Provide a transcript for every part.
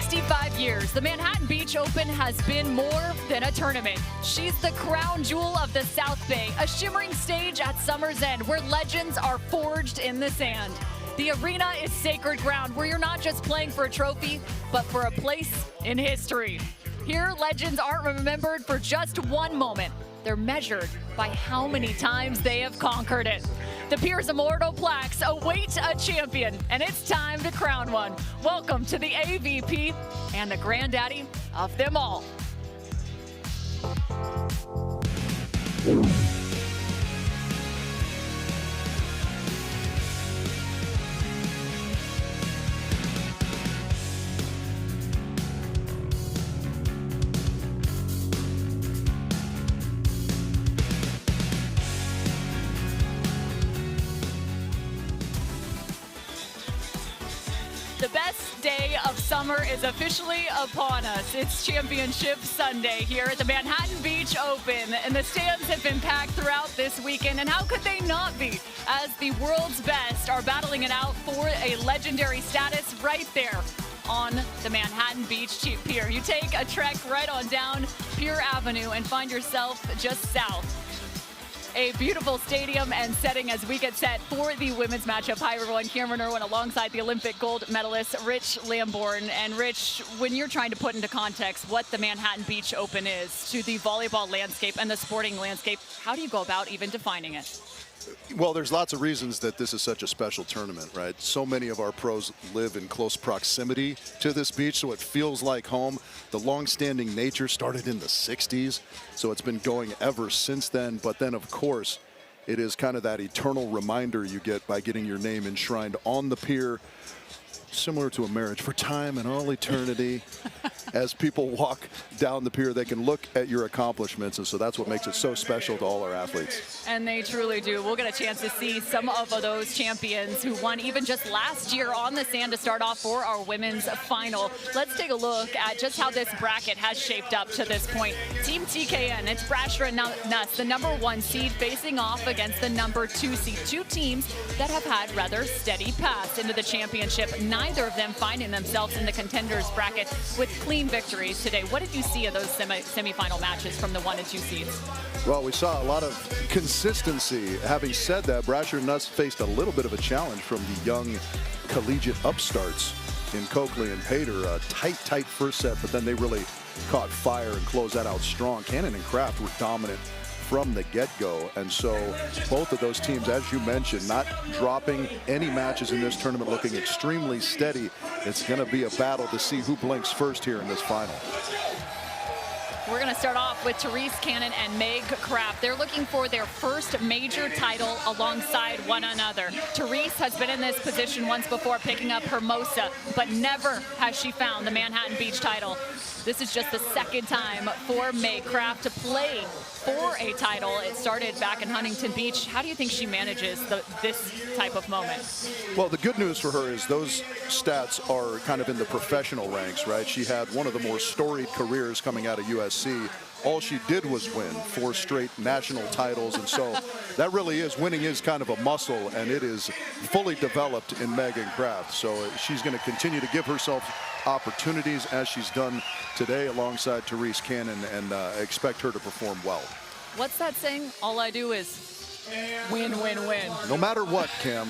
65 years, the Manhattan Beach Open has been more than a tournament. She's the crown jewel of the South Bay, a shimmering stage at summer's end where legends are forged in the sand. The arena is sacred ground where you're not just playing for a trophy, but for a place in history. Here, legends aren't remembered for just one moment. They're measured by how many times they have conquered it. The Pier's immortal plaques await a champion, and it's time to crown one. Welcome to the AVP and the granddaddy of them all. The best day of summer is officially upon us. It's Championship Sunday here at the Manhattan Beach Open, and the stands have been packed throughout this weekend, and how could they not be, as the world's best are battling it out for a legendary status right there on the Manhattan Beach Pier. You take a trek right on down Pier Avenue and find yourself just south. A beautiful stadium and setting as we get set for the women's matchup. Hi everyone, Cameron Irwin alongside the Olympic gold medalist Rich Lamborn. And Rich, when you're trying to put into context what the Manhattan Beach Open is to the volleyball landscape and the sporting landscape, how do you go about even defining it? Well, there's lots of reasons that this is such a special tournament, right? So many of our pros live in close proximity to this beach, so it feels like home. The long-standing nature started in the 60s, so it's been going ever since then. But then, of course, it is kind of that eternal reminder you get by getting your name enshrined on the pier, similar to a marriage for time and all eternity. As people walk down the pier, they can look at your accomplishments, and so that's what makes it so special to all our athletes. And they truly do. We'll get a chance to see some of those champions who won even just last year on the sand to start off for our women's final. Let's take a look at just how this bracket has shaped up to this point. Team TKN, it's Brasher and Nuss, the #1 seed, facing off against the #2 seed. Two teams that have had rather steady paths into the championship. Neither of them finding themselves in the contenders bracket with clean victories today. What did you see of those semifinal matches from the 1 and 2 seeds? Well, we saw a lot of consistency. Having said that, Brasher and Nuss faced a little bit of a challenge from the young collegiate upstarts in Coakley and Pater. A tight first set, but then they really caught fire and closed that out strong. Cannon and Kraft were dominant from the get-go, and so both of those teams, as you mentioned, not dropping any matches in this tournament, looking extremely steady. It's going to be a battle to see who blinks first here in this final. We're going to start off with Therese Cannon and Meg Kraft. They're looking for their first major title alongside one another. Therese has been in this position once before, picking up Hermosa, but never has she found the Manhattan Beach title. This is just the second time for Meg Kraft to play for a title. It started back in Huntington Beach. How do you think she manages this type of moment? Well, the good news for her is those stats are kind of in the professional ranks, right? She had one of the more storied careers coming out of USC. All she did was win 4 straight national titles, and so that really is, winning is kind of a muscle, and it is fully developed in Megan Kraft. So she's going to continue to give herself opportunities as she's done today alongside Therese Cannon, and expect her to perform well. What's that saying? All I do is win, win, win. No matter what, Cam.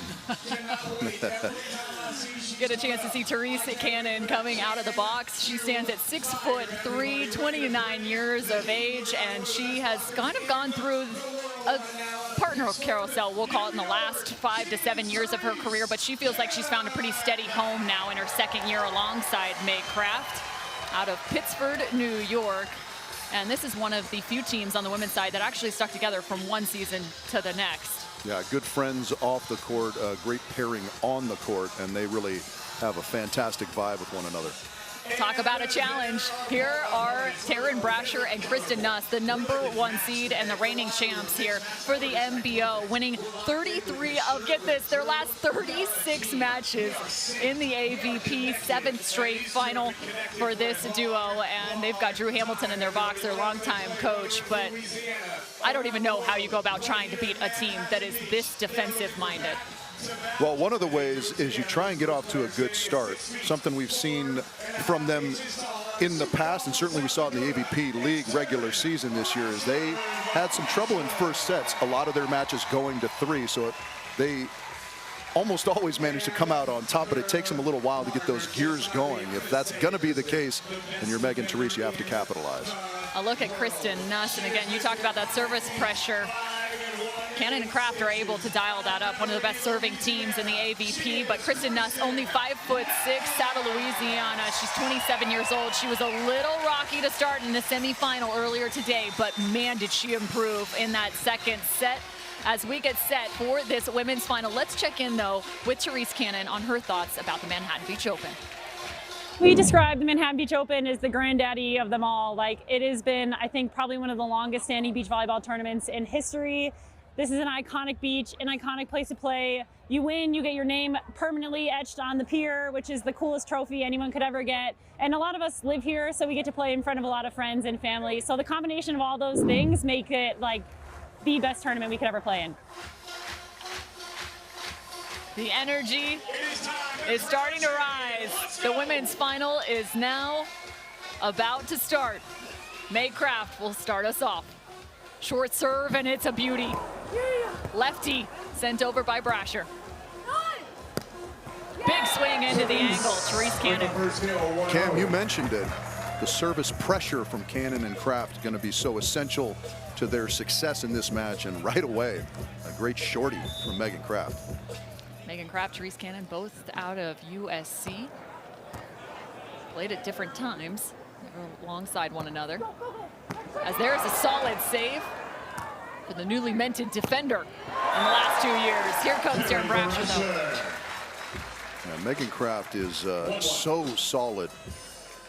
Get a chance to see Therese Cannon coming out of the box. She stands at 6'3", 29 years of age, and she has kind of gone through a partner carousel, we'll call it, in the last 5 to 7 years of her career, but she feels like she's found a pretty steady home now in her second year alongside Meg Kraft out of Pittsford, New York. And this is one of the few teams on the women's side that actually stuck together from one season to the next. Yeah, good friends off the court, great pairing on the court, and they really have a fantastic vibe with one another. Talk about a challenge. Here are Taryn Brasher and Kristen Nuss, the #1 seed and the reigning champs here for the MBO, winning 33 of, get this, their last 36 matches in the AVP, 7th straight final for this duo. And they've got Drew Hamilton in their box, their longtime coach, but I don't even know how you go about trying to beat a team that is this defensive-minded. Well, one of the ways is you try and get off to a good start. Something we've seen from them in the past, and certainly we saw it in the AVP League regular season this year, is they had some trouble in first sets. A lot of their matches going to 3, so they almost always manage to come out on top, but it takes them a little while to get those gears going. If that's going to be the case, then you're Megan Therese, you have to capitalize. A look at Kristen Nuss, and again, you talked about that service pressure. Cannon and Kraft are able to dial that up. One of the best serving teams in the AVP, but Kristen Nuss, only 5'6", out of Louisiana. She's 27 years old. She was a little rocky to start in the semifinal earlier today, but man, did she improve in that second set. As we get set for this women's final, let's check in, though, with Therese Cannon on her thoughts about the Manhattan Beach Open. We describe the Manhattan Beach Open as the granddaddy of them all. Like, it has been, I think, probably one of the longest standing beach volleyball tournaments in history. This is an iconic beach, an iconic place to play. You win, you get your name permanently etched on the pier, which is the coolest trophy anyone could ever get. And a lot of us live here, so we get to play in front of a lot of friends and family. So the combination of all those things make it like the best tournament we could ever play in. The energy is starting to rise. The women's final is now about to start. Meg Kraft will start us off. Short serve, and it's a beauty. Lefty sent over by Brasher. Big swing into the angle, Therese Cannon. Cam, you mentioned it. The service pressure from Cannon and Kraft going to be so essential to their success in this match, and right away, a great shorty from Megan Kraft. Megan Kraft, Therese Cannon, both out of USC. Played at different times, alongside one another. As there's a solid save for the newly minted defender in the last 2 years. Here comes Darren Brasher, though. Yeah, Megan Kraft is so solid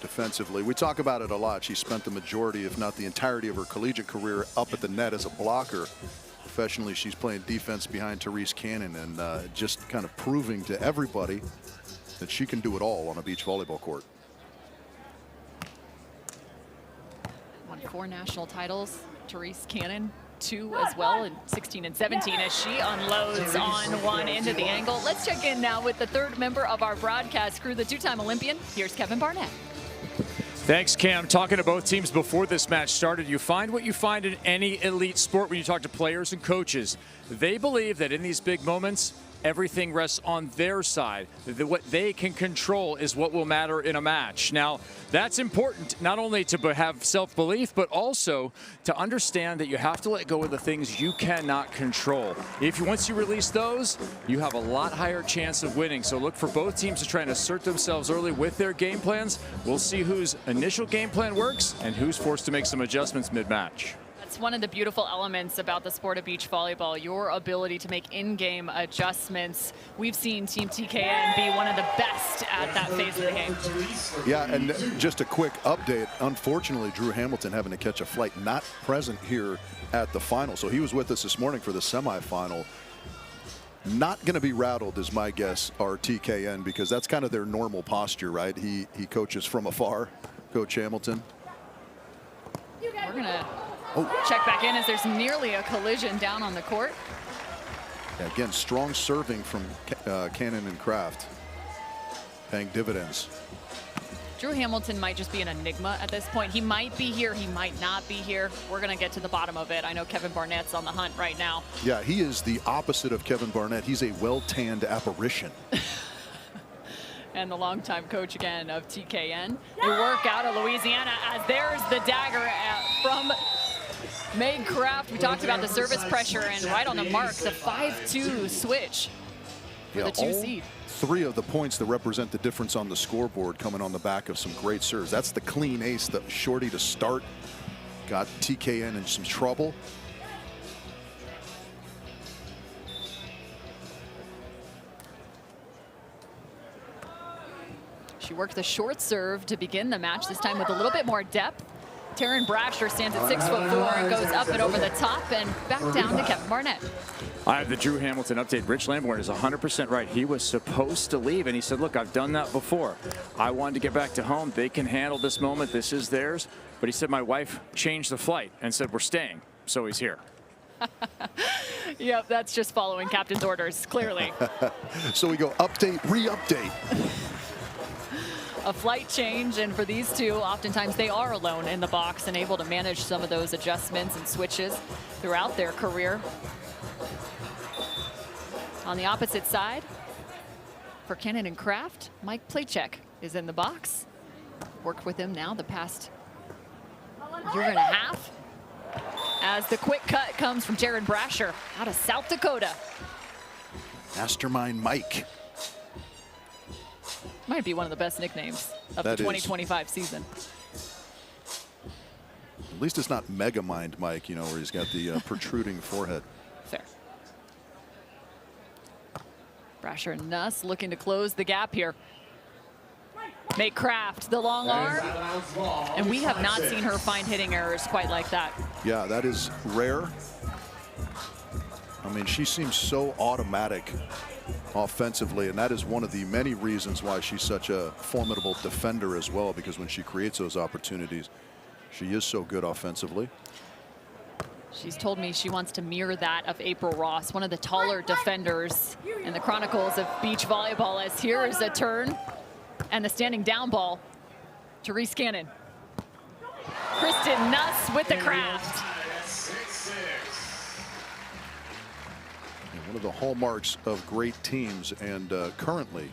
defensively. We talk about it a lot. She spent the majority, if not the entirety, of her collegiate career up at the net as a blocker. Professionally, she's playing defense behind Therese Cannon, and just kind of proving to everybody that she can do it all on a beach volleyball court. Won 4 national titles. Therese Cannon, 2 as well, in 16 and 17, as she unloads on one into the angle. Let's check in now with the third member of our broadcast crew, the 2-time Olympian. Here's Kevin Barnett. Thanks, Cam. Talking to both teams before this match started, you find what you find in any elite sport when you talk to players and coaches. They believe that in these big moments, everything rests on their side. What they can control is what will matter in a match. Now, that's important not only to have self-belief, but also to understand that you have to let go of the things you cannot control. Once you release those, you have a lot higher chance of winning. So look for both teams to try and assert themselves early with their game plans. We'll see whose initial game plan works and who's forced to make some adjustments mid-match. That's one of the beautiful elements about the sport of beach volleyball, your ability to make in-game adjustments. We've seen Team TKN be one of the best at that phase of the game. Yeah, and just a quick update. Unfortunately, Drew Hamilton having to catch a flight, not present here at the final. So he was with us this morning for the semifinal. Not going to be rattled, is my guess, our TKN, because that's kind of their normal posture, right? He coaches from afar, Coach Hamilton. We're going to check back in as there's nearly a collision down on the court. Yeah, again, strong serving from Cannon and Kraft, paying dividends. Drew Hamilton might just be an enigma at this point. He might be here, he might not be here. We're going to get to the bottom of it. I know Kevin Barnett's on the hunt right now. Yeah, he is the opposite of Kevin Barnett. He's a well-tanned apparition. And the longtime coach again of TKN. They work out of Louisiana as there's the dagger from Meg Kraft. We talked about the service pressure, and right on the mark, the 5-2 switch for the 2 seed. 3 of the points that represent the difference on the scoreboard coming on the back of some great serves. That's the clean ace, the shorty to start. Got TKN in some trouble. She worked the short serve to begin the match, this time with a little bit more depth. Taryn Brasher stands at 6'4" and goes up and over the top and back down to Kevin Barnett. I have the Drew Hamilton update. Rich Lamborn is 100% right. He was supposed to leave, and he said, look, I've done that before. I wanted to get back to home. They can handle this moment. This is theirs. But he said my wife changed the flight and said we're staying, so he's here. Yep, that's just following captain's orders, clearly. So we go update, re-update. A flight change, and for these two, oftentimes they are alone in the box and able to manage some of those adjustments and switches throughout their career. On the opposite side, for Cannon and Kraft, Mike Playcheck is in the box. Worked with him now the past year and a half. As the quick cut comes from Brasher out of South Dakota. Mastermind Mike. Might be one of the best nicknames of That the 2025 season. At least it's not Megamind Mike, you know, where he's got the protruding forehead. Fair. Brasher and Nuss looking to close the gap here. Make Kraft the long arm, and we have not seen her find hitting errors quite like that. Yeah, that is rare. I mean, she seems so automatic offensively, and that is one of the many reasons why she's such a formidable defender as well, because when she creates those opportunities, she is so good offensively. She's told me she wants to mirror that of April Ross, one of the taller defenders in the chronicles of beach volleyball, as here is a turn and the standing down ball to Reese Cannon. Kristen Nuss with the Kraft. One of the hallmarks of great teams, and currently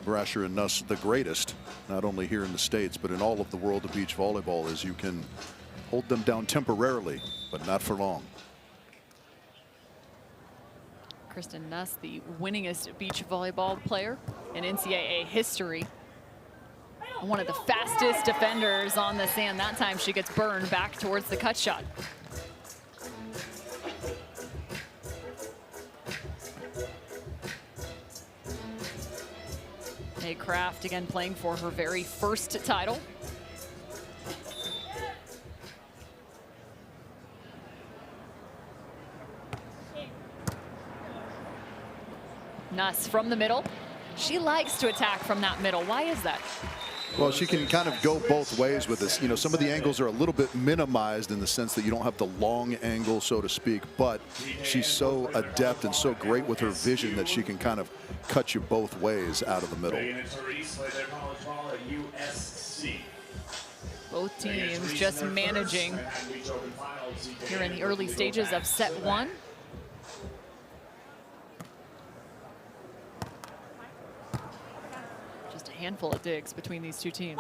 Brasher and Nuss the greatest, not only here in the States, but in all of the world of beach volleyball, is you can hold them down temporarily, but not for long. Kristen Nuss, the winningest beach volleyball player in NCAA history. One of the fastest defenders on the sand. That time she gets burned back towards the cut shot. Hey, Kraft again playing for her very first title. Nuss from the middle. She likes to attack from that middle. Why is that? Well, she can kind of go both ways with this. You know, some of the angles are a little bit minimized in the sense that you don't have the long angle, so to speak, but she's so adept and so great with her vision that she can kind of cut you both ways out of the middle. Both teams just managing here in the early stages of set one. Just a handful of digs between these two teams.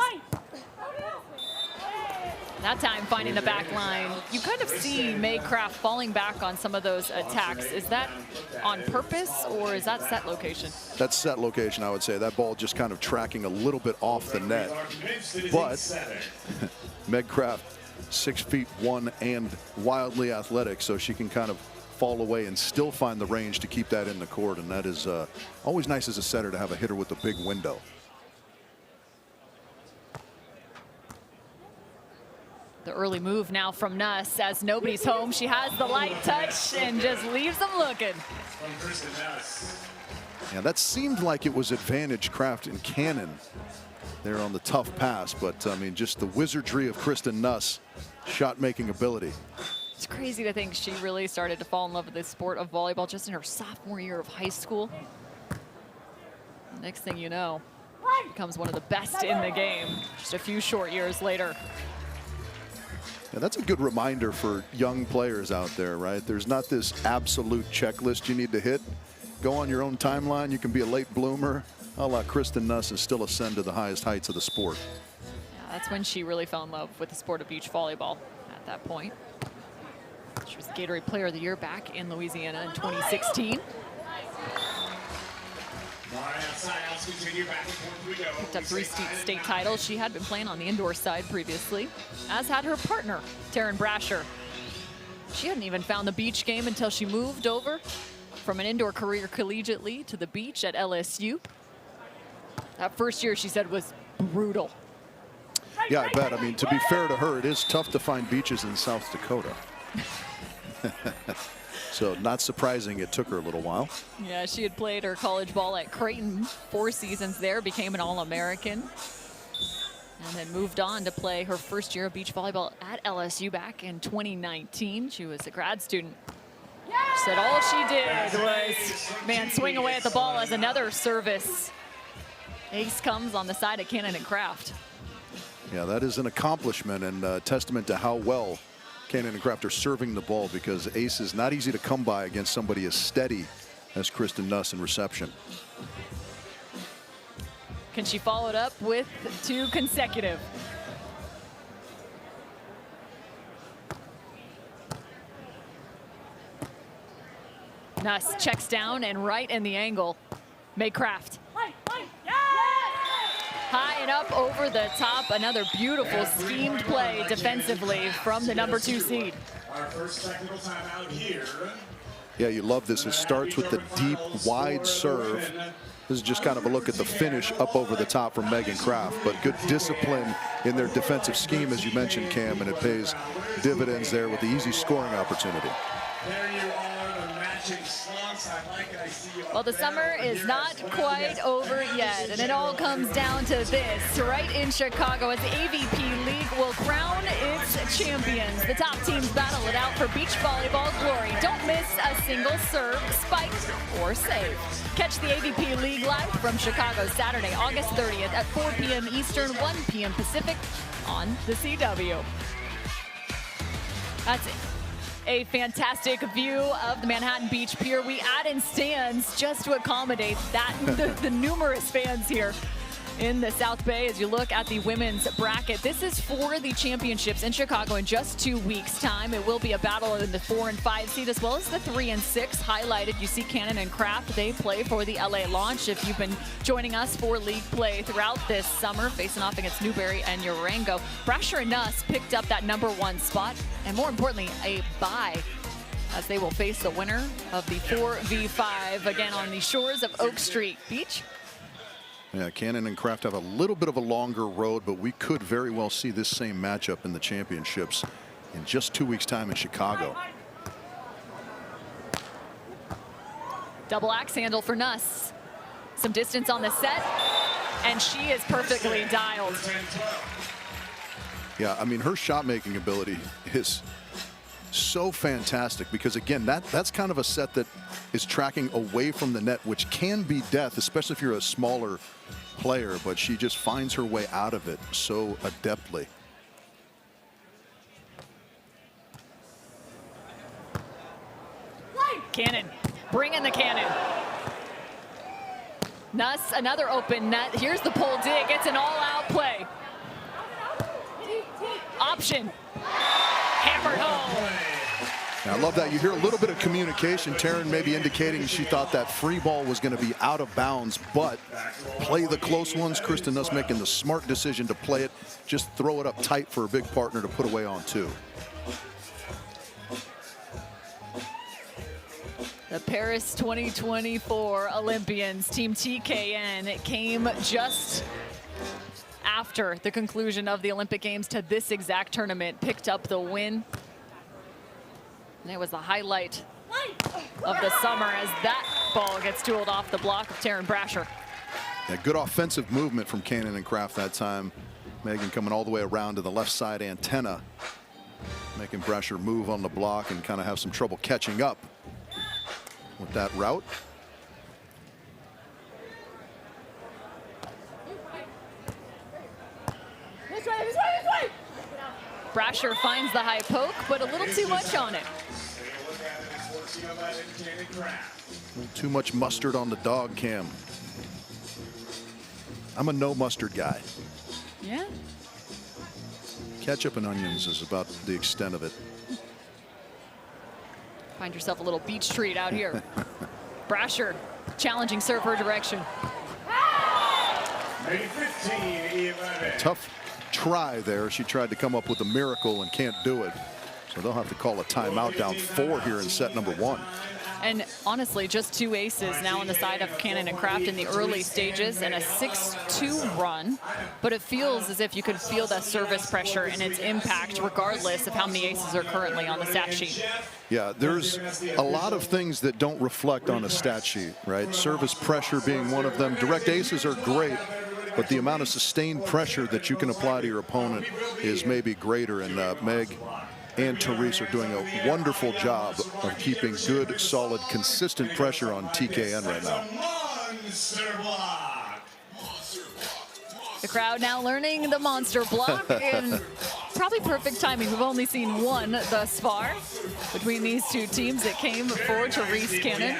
That time finding the back line. You kind of see May Kraft falling back on some of those attacks. Is that on purpose, or is that set location? That's set location, I would say. That ball just kind of tracking a little bit off the net. But Meg Kraft, 6'1" and wildly athletic, so she can kind of fall away and still find the range to keep that in the court. And that is always nice as a setter to have a hitter with a big window. The early move now from Nuss. As nobody's home, she has the light touch and just leaves them looking. Yeah, that seemed like it was advantage Kraft and Cannon there on the tough pass, but I mean, just the wizardry of Kristen Nuss, shot-making ability. It's crazy to think she really started to fall in love with this sport of volleyball just in her sophomore year of high school. The next thing you know, she becomes one of the best in the game just a few short years later. Yeah, that's a good reminder for young players out there, right? There's not this absolute checklist you need to hit. Go on your own timeline. You can be a late bloomer, a la Kristen Nuss, and still ascend to the highest heights of the sport. Yeah, that's when she really fell in love with the sport of beach volleyball at that point. She was the Gatorade Player of the Year back in Louisiana in 2016. Picked up 3 state titles. She had been playing on the indoor side previously, as had her partner, Brasher. She hadn't even found the beach game until she moved over from an indoor career collegiately to the beach at LSU. That first year, she said, was brutal. Yeah, I bet. I mean, to be fair to her, it is tough to find beaches in South Dakota. So not surprising it took her a little while. Yeah, she had played her college ball at Creighton, 4 seasons there, became an All-American, and then moved on to play her first year of beach volleyball at LSU back in 2019. She was a grad student Said all she did was, man, swing away at the ball as another service. Ace comes on the side of Cannon and Kraft. Yeah, that is an accomplishment and a testament to how well Cannon and Kraft are serving the ball, because ace is not easy to come by against somebody as steady as Kristen Nuss in reception. Can she follow it up with 2 consecutive? Nuss checks down and right in the angle. May Kraft. High and up over the top. Another beautiful schemed play defensively from the number 2 seed. Our first technical timeout here. Yeah, you love this. It starts with the deep, wide serve. This is just kind of a look at the finish up over the top from Megan Kraft, but good discipline in their defensive scheme, as you mentioned, Cam, and it pays dividends there with the easy scoring opportunity. There you are, the matching slots. I like it. I see you. Well, the summer is not quite over yet, and it all comes down to this. Right in Chicago, as the AVP League will crown its champions. The top teams battle it out for beach volleyball glory. Don't miss a single serve, spike, or save. Catch the AVP League live from Chicago Saturday, August 30th at 4 p.m. Eastern, 1 p.m. Pacific on the CW. That's it. A fantastic view of the Manhattan Beach Pier. We add in stands just to accommodate that the numerous fans here in the South Bay as you look at the women's bracket. This is for the championships in Chicago in just 2 weeks' time. It will be a battle in the 4 and 5 seed as well as the 3 and 6 highlighted. You see Cannon and Kraft. They play for the LA launch. If you've been joining us for league play throughout this summer, facing off against Newberry and Urango, Brasher and Nuss picked up that number 1 spot, and more importantly, a bye, as they will face the winner of the 4v5 again on the shores of Oak Street Beach. Yeah, Cannon and Kraft have a little bit of a longer road, but we could very well see this same matchup in the championships in just 2 weeks' time in Chicago. Double axe handle for Nuss. Some distance on the set, and she is perfectly dialed. Yeah, I mean, her shot making ability is so fantastic, because again, that's kind of a set that is tracking away from the net, which can be death, especially if you're a smaller player, but she just finds her way out of it so adeptly. Cannon, bring in the cannon. Nuss, another open net. Here's the pull dig. It's an all-out play. Option. Hammered home. Now, I love that. You hear a little bit of communication. Taryn maybe indicating she thought that free ball was going to be out of bounds, but play the close ones. Kristen Nuss making the smart decision to play it. Just throw it up tight for a big partner to put away on 2. The Paris 2024 Olympians, Team TKN, came just after the conclusion of the Olympic Games to this exact tournament, picked up the win. And it was the highlight of the summer as that ball gets tooled off the block of Taryn Brasher. Yeah, good offensive movement from Cannon and Kraft that time. Megan coming all the way around to the left side antenna, making Brasher move on the block and kind of have some trouble catching up with that route. Brasher finds the high poke, but a little too much on it. Too much mustard on the dog, Cam. I'm a no mustard guy. Yeah. Ketchup and onions is about the extent of it. Find yourself a little beach treat out here. Brasher challenging serve her direction. Tough try there. She tried to come up with a miracle and can't do it. So they'll have to call a timeout, down 4 here in set number 1. And honestly, just 2 aces now on the side of Cannon and Kraft in the early stages and a 6-2 run. But it feels as if you could feel that service pressure and its impact regardless of how many aces are currently on the stat sheet. Yeah, there's a lot of things that don't reflect on a stat sheet, right? Service pressure being one of them. Direct aces are great, but the amount of sustained pressure that you can apply to your opponent is maybe greater. And Meg and Therese are doing a wonderful job of keeping good, solid, consistent pressure on TKN right now. The crowd now learning the monster block, and probably perfect timing. We've only seen one thus far between these two teams. It came for Therese Cannon.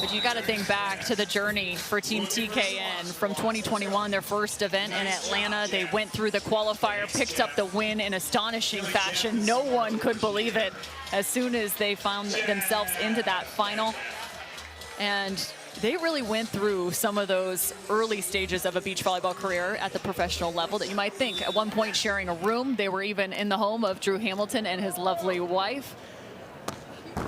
But you got to think back to the journey for Team TKN from 2021, their first event in Atlanta. They went through the qualifier, picked up the win in astonishing fashion. No one could believe it as soon as they found themselves into that final. And they really went through some of those early stages of a beach volleyball career at the professional level that you might think. At one point sharing a room, they were even in the home of Drew Hamilton and his lovely wife.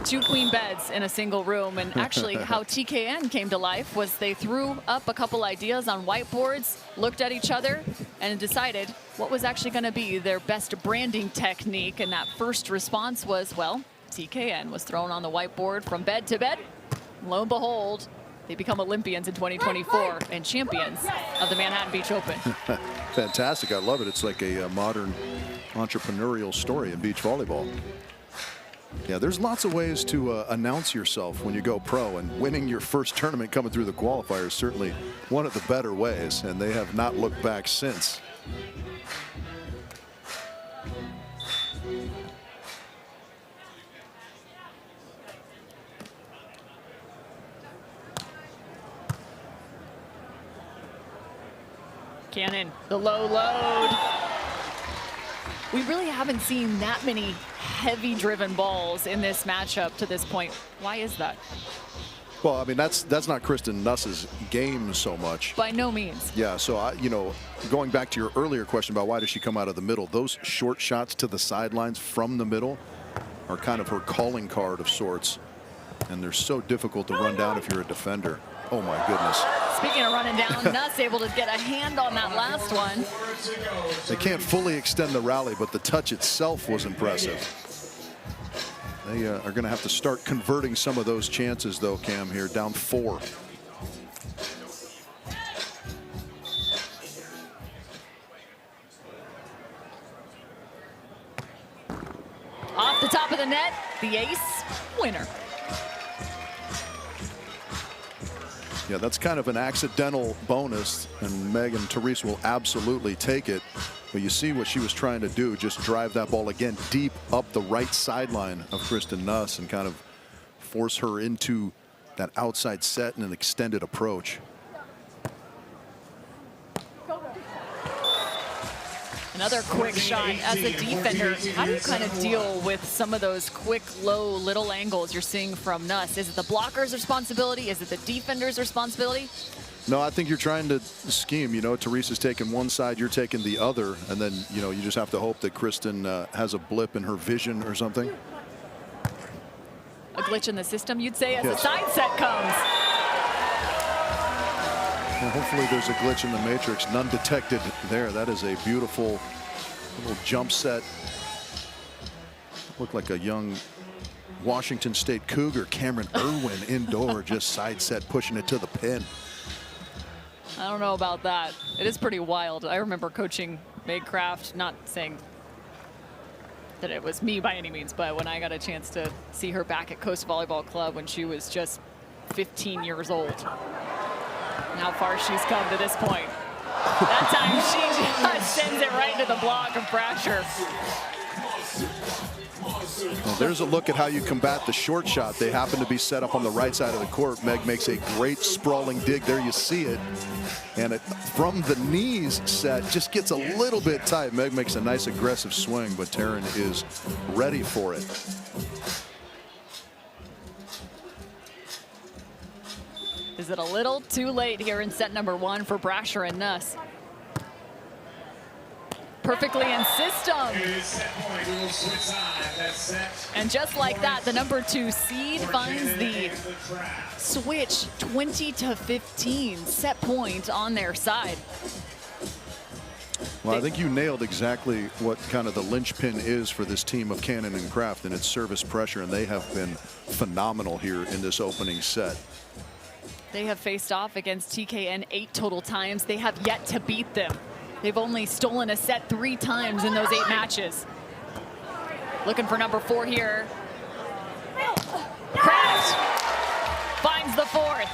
2 queen beds in a single room. And actually how TKN came to life was they threw up a couple ideas on whiteboards, looked at each other, and decided what was actually going to be their best branding technique. And that first response was, well, TKN was thrown on the whiteboard from bed to bed. Lo and behold, they become Olympians in 2024 and champions of the Manhattan Beach Open. Fantastic. I love it. It's like a modern entrepreneurial story in beach volleyball. Yeah, there's lots of ways to announce yourself when you go pro, and winning your first tournament coming through the qualifier is certainly one of the better ways, and they have not looked back since. Cannon, the low load. We really haven't seen that many heavy driven balls in this matchup to this point. Why is that? Well, I mean, that's not Kristen Nuss's game so much. By no means. Yeah, so, you know, going back to your earlier question about why does she come out of the middle, those short shots to the sidelines from the middle are kind of her calling card of sorts. And they're so difficult to run down if you're a defender. Oh, my goodness. Speaking of running down, Nuss able to get a hand on that last one. They can't fully extend the rally, but the touch itself was impressive. They are going to have to start converting some of those chances, though, Cam, here, down 4. Off the top of the net, the ace winner. Yeah, that's kind of an accidental bonus, and Megan Therese will absolutely take it. But you see what she was trying to do, just drive that ball again deep up the right sideline of Kristen Nuss and kind of force her into that outside set and an extended approach. Another quick shot. As a defender, how do you kind of deal with some of those quick, low, little angles you're seeing from Nuss? Is it the blocker's responsibility? Is it the defender's responsibility? No, I think you're trying to scheme. You know, Therese is taking one side, you're taking the other, and then, you know, you just have to hope that Kristen has a blip in her vision or something. A glitch in the system, you'd say, as Yes. the side set comes. Well, hopefully there's a glitch in the matrix. None detected there. That is a beautiful little jump set. Looked like a young Washington State Cougar, Cameron Irwin, indoor, just side set, pushing it to the pin. I don't know about that. It is pretty wild. I remember coaching Meg Kraft, not saying that it was me by any means, but when I got a chance to see her back at Coast Volleyball Club when she was just 15 years old. And how far she's come to this point. That time she just sends it right into the block of Brasher. Well, there's a look at how you combat the short shot. They happen to be set up on the right side of the court. Meg makes a great sprawling dig. There you see it. And it, from the knees set, just gets a little bit tight. Meg makes a nice aggressive swing, but Taryn is ready for it. Is it a little too late here in set number 1 for Brasher and Nuss? Perfectly in system. And just like that, the number 2 seed finds the switch 20-15 set point on their side. Well, I think you nailed exactly what kind of the linchpin is for this team of Cannon and Kraft, and it's service pressure, and they have been phenomenal here in this opening set. They have faced off against TKN 8 total times. They have yet to beat them. They've only stolen a set 3 times in those 8 matches. Looking for number 4 here. Kraft finds the 4th.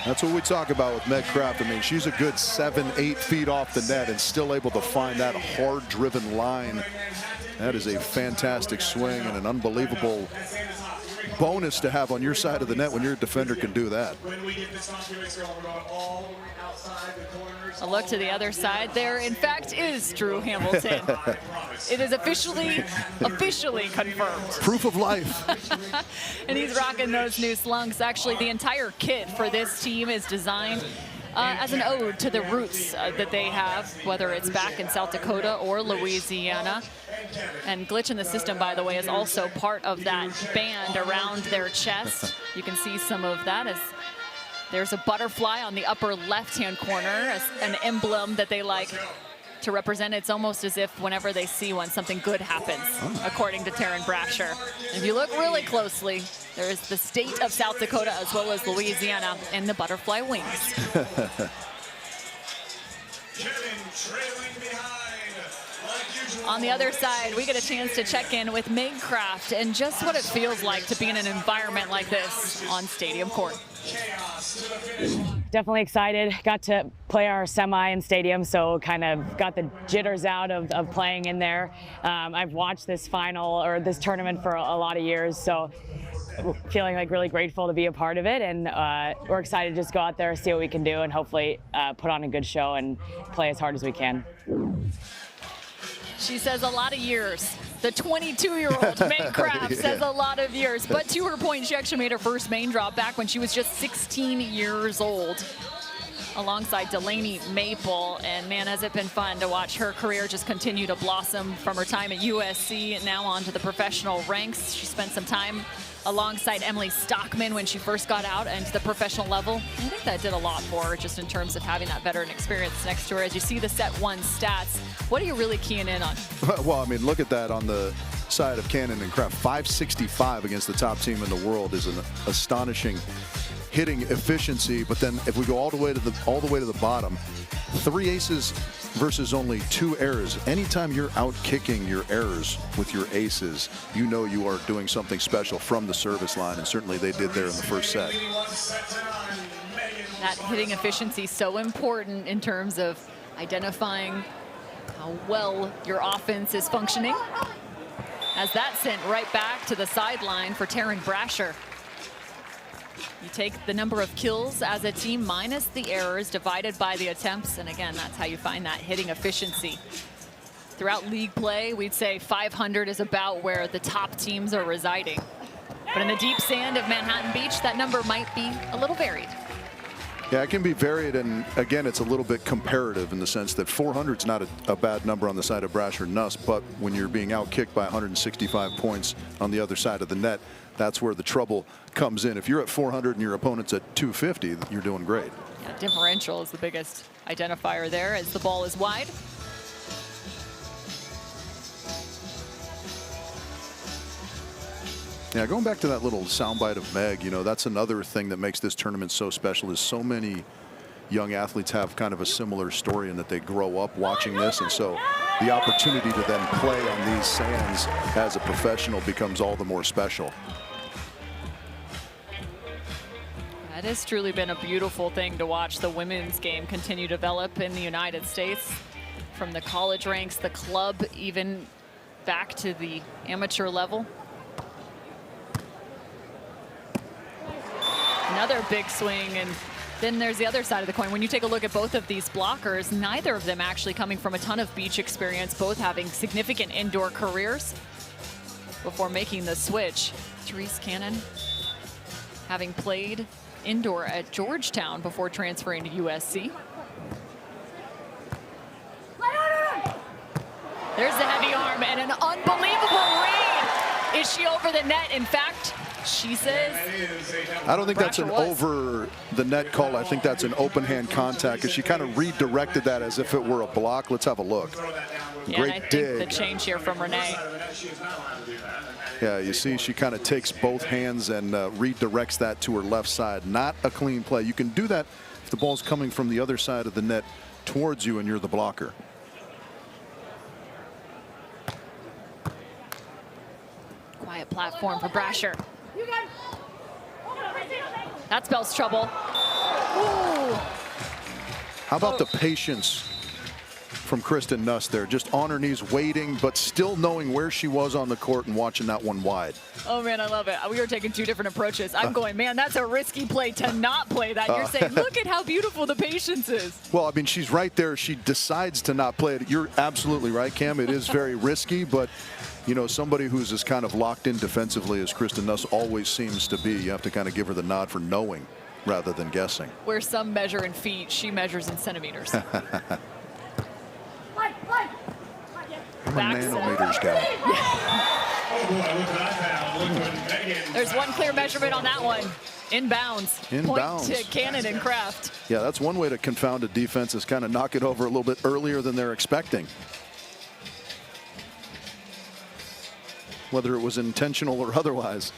That's what we talk about with Meg Kraft. I mean, she's a good 7-8 feet off the net and still able to find that hard-driven line. That is a fantastic swing and an unbelievable bonus to have on your side of the net when your defender can do that. A look to the other side. There, in fact, is Drew Hamilton. It is officially confirmed. Proof of life. And he's rocking those new slunks. Actually, the entire kit for this team is designed as an ode to the roots that they have, whether it's back in South Dakota or Louisiana. And Glitch in the System, by the way, is also part of that band around their chest. You can see some of that as there's a butterfly on the upper left-hand corner, an emblem that they like to represent. It's almost as if whenever they see one, something good happens, according to Brasher. If you look really closely, there is the state of South Dakota as well as Louisiana and the butterfly wings. On the other side, we get a chance to check in with Meg Kraft and just what it feels like to be in an environment like this on stadium court. Definitely excited. Got to play our semi in stadium, so kind of got the jitters out of playing in there. I've watched this final or this tournament for a lot of years, so feeling like really grateful to be a part of it, and we're excited to just go out there, see what we can do, and hopefully put on a good show and play as hard as we can. She says a lot of years. The 22-year-old Meg Kraft says a lot of years. But to her point, she actually made her first main drop back when she was just 16 years old, alongside Delaney Maple. And man, has it been fun to watch her career just continue to blossom from her time at USC and now on to the professional ranks. She spent some time alongside Emily Stockman when she first got out and to the professional level. I think that did a lot for her just in terms of having that veteran experience next to her. As you see the set 1 stats, what are you really keying in on? Well, I mean, look at that on the side of Cannon and Kraft. 565 against the top team in the world is an astonishing hitting efficiency. But then if we go all the way to the bottom, 3 aces versus only 2 errors. Anytime you're out kicking your errors with your aces, you know you are doing something special from the service line, and certainly they did there in the first set. That hitting efficiency so important in terms of identifying how well your offense is functioning. As that sent right back to the sideline for Brasher. You take the number of kills as a team minus the errors divided by the attempts, and again, that's how you find that hitting efficiency. Throughout league play, we'd say 500 is about where the top teams are residing. But in the deep sand of Manhattan Beach, that number might be a little varied. Yeah, it can be varied, and again, it's a little bit comparative in the sense that 400 is not a bad number on the side of Brasher Nuss, but when you're being outkicked by 165 points on the other side of the net, that's where the trouble comes in. If you're at 400 and your opponent's at 250, you're doing great. Yeah, differential is the biggest identifier there as the ball is wide. Yeah, going back to that little soundbite of Meg, you know, that's another thing that makes this tournament so special is so many young athletes have kind of a similar story in that they grow up watching this, and so the opportunity to then play on these sands as a professional becomes all the more special. That has truly been a beautiful thing to watch the women's game continue to develop in the United States, from the college ranks, the club, even back to the amateur level. Another big swing, and then there's the other side of the coin. When you take a look at both of these blockers, neither of them actually coming from a ton of beach experience, both having significant indoor careers before making the switch. Therese Cannon having played indoor at Georgetown before transferring to USC. There's the heavy arm and an unbelievable read. Is she over the net? In fact, she says I don't think that's an was. over the net call. I think that's an open hand contact, because she kind of redirected that as if it were a block. Let's have a look. Yeah, Great and I dig. think the change here from Renee. Yeah, you see she kind of takes both hands and redirects that to her left side. Not a clean play. You can do that if the ball's coming from the other side of the net towards you and you're the blocker. Quiet platform for Brasher. That spells trouble. Ooh. How about the patience from Kristen Nuss there? Just on her knees waiting, but still knowing where she was on the court and watching that one wide. Oh, man, I love it. We were taking two different approaches. I'm going, man, that's a risky play to not play that. You're saying, look at how beautiful the patience is. Well, I mean, she's right there. She decides to not play it. You're absolutely right, Cam. It is very risky, but, you know, somebody who's as kind of locked in defensively as Kristen Nuss always seems to be, you have to kind of give her the nod for knowing rather than guessing. Where some measure in feet, she measures in centimeters. I'm a nanometers guy. Oh boy, look at that foul. Look at Megan. There's one clear measurement on that one. Inbounds. Inbounds. Point to Cannon and Kraft. Yeah, that's one way to confound a defense, is kind of knock it over a little bit earlier than they're expecting. Whether it was intentional or otherwise.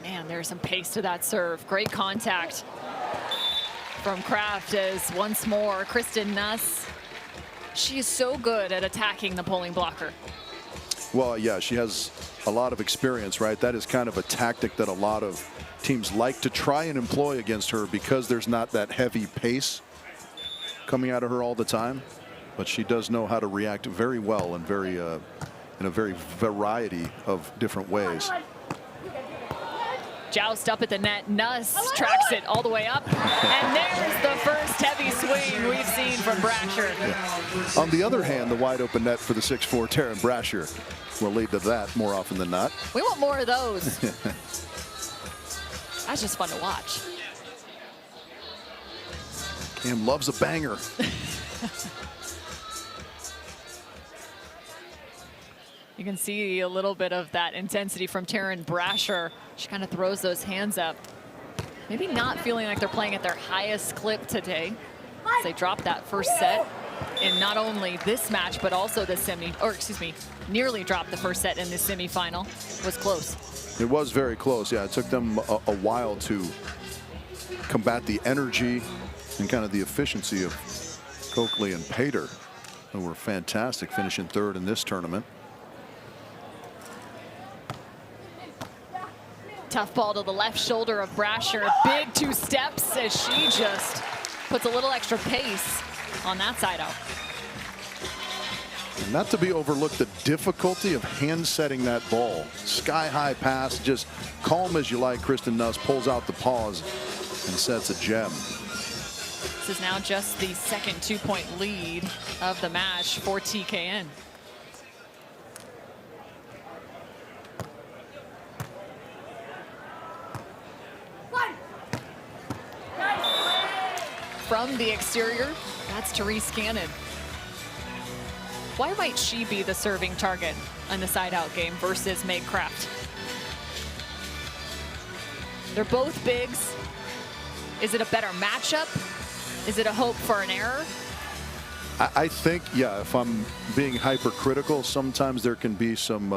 Man, there's some pace to that serve. Great contact from Kraft as once more Kristen Nuss. She is so good at attacking the pulling blocker. Well, yeah, she has a lot of experience, right? That is kind of a tactic that a lot of teams like to try and employ against her because there's not that heavy pace coming out of her all the time. But she does know how to react very well and very in a very variety of different ways. Joust up at the net. Nuss tracks it all the way up. And there's the first heavy swing we've seen from Brasher. Yeah. On the other hand, the wide open net for the 6'4" Taryn Brasher will lead to that more often than not. We want more of those. That's just fun to watch. Cam loves a banger. You can see a little bit of that intensity from Taryn Brasher. She kind of throws those hands up. Maybe not feeling like they're playing at their highest clip today. As they dropped that first set in not only this match, but also the nearly dropped the first set in the semifinal. Was close. It was very close. Yeah, it took them a while to combat the energy and kind of the efficiency of Coakley and Pater, who were fantastic, finishing third in this tournament. Tough ball to the left shoulder of Brasher. Big two steps as she just puts a little extra pace on that side out. Not to be overlooked, the difficulty of hand setting that ball. Sky high pass, just calm as you like. Kristen Nuss pulls out the pause and sets a gem. This is now just the second 2-point lead of the match for TKN. From the exterior, that's Therese Cannon. Why might she be the serving target on the side-out game versus Meg Kraft? They're both bigs. Is it a better matchup? Is it a hope for an error? I think, yeah, if I'm being hypercritical, sometimes there can be some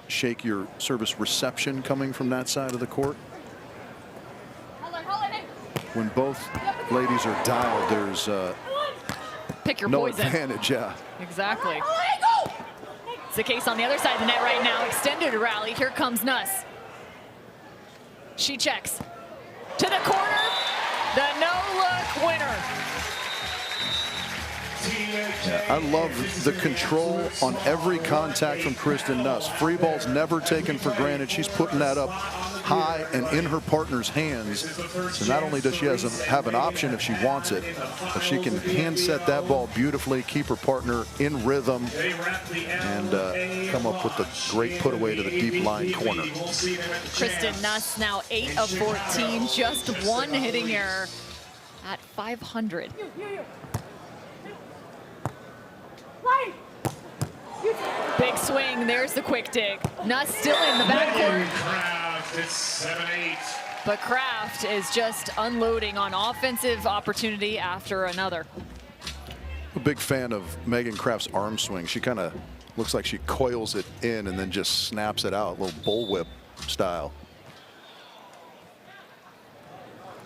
shakier service reception coming from that side of the court. When both ladies are dialed, there's pick your no poison. advantage. Yeah. Exactly. It's the case on the other side of the net right now. Extended rally. Here comes Nuss. She checks to the corner. The no-look winner. Yeah, I love the control on every contact from Kristen Nuss. Free ball's never taken for granted. She's putting that up high and in her partner's hands. So not only does she have an option if she wants it, but she can hand set that ball beautifully, keep her partner in rhythm, and come up with the great put away to the deep line corner. Kristen Nuss now 8 of 14, just one hitting error at 500. Big swing, there's the quick dig. Nuss still in the backcourt. It's 7-8. But Kraft is just unloading on offensive opportunity after another. A big fan of Megan Kraft's arm swing. She kind of looks like she coils it in and then just snaps it out, a little bullwhip style.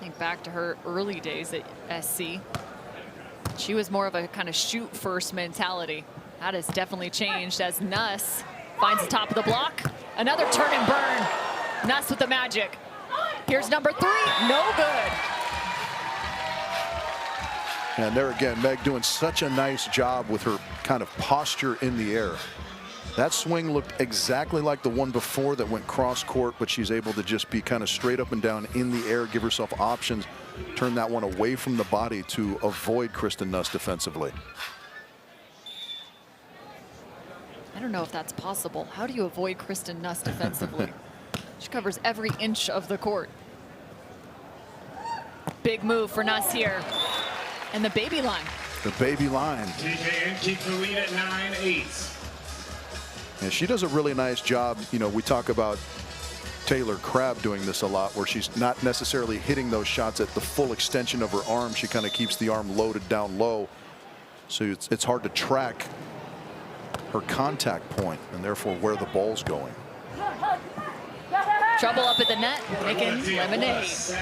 Think back to her early days at SC. She was more of a kind of shoot first mentality. That has definitely changed as Nuss finds the top of the block. Another turn and burn. Nuss with the magic. Here's number 3, no good. And there again, Meg doing such a nice job with her kind of posture in the air. That swing looked exactly like the one before that went cross court, but she's able to just be kind of straight up and down in the air, give herself options, turn that one away from the body to avoid Kristen Nuss defensively. I don't know if that's possible. How do you avoid Kristen Nuss defensively? She covers every inch of the court. Big move for Nuss here. And the baby line. The baby line. TKN keeps the lead at 9-8. And she does a really nice job. You know, we talk about Taylor Kraft doing this a lot, where she's not necessarily hitting those shots at the full extension of her arm. She kind of keeps the arm loaded down low. So it's hard to track her contact point and therefore where the ball's going. Trouble up at the net, making lemonade. Is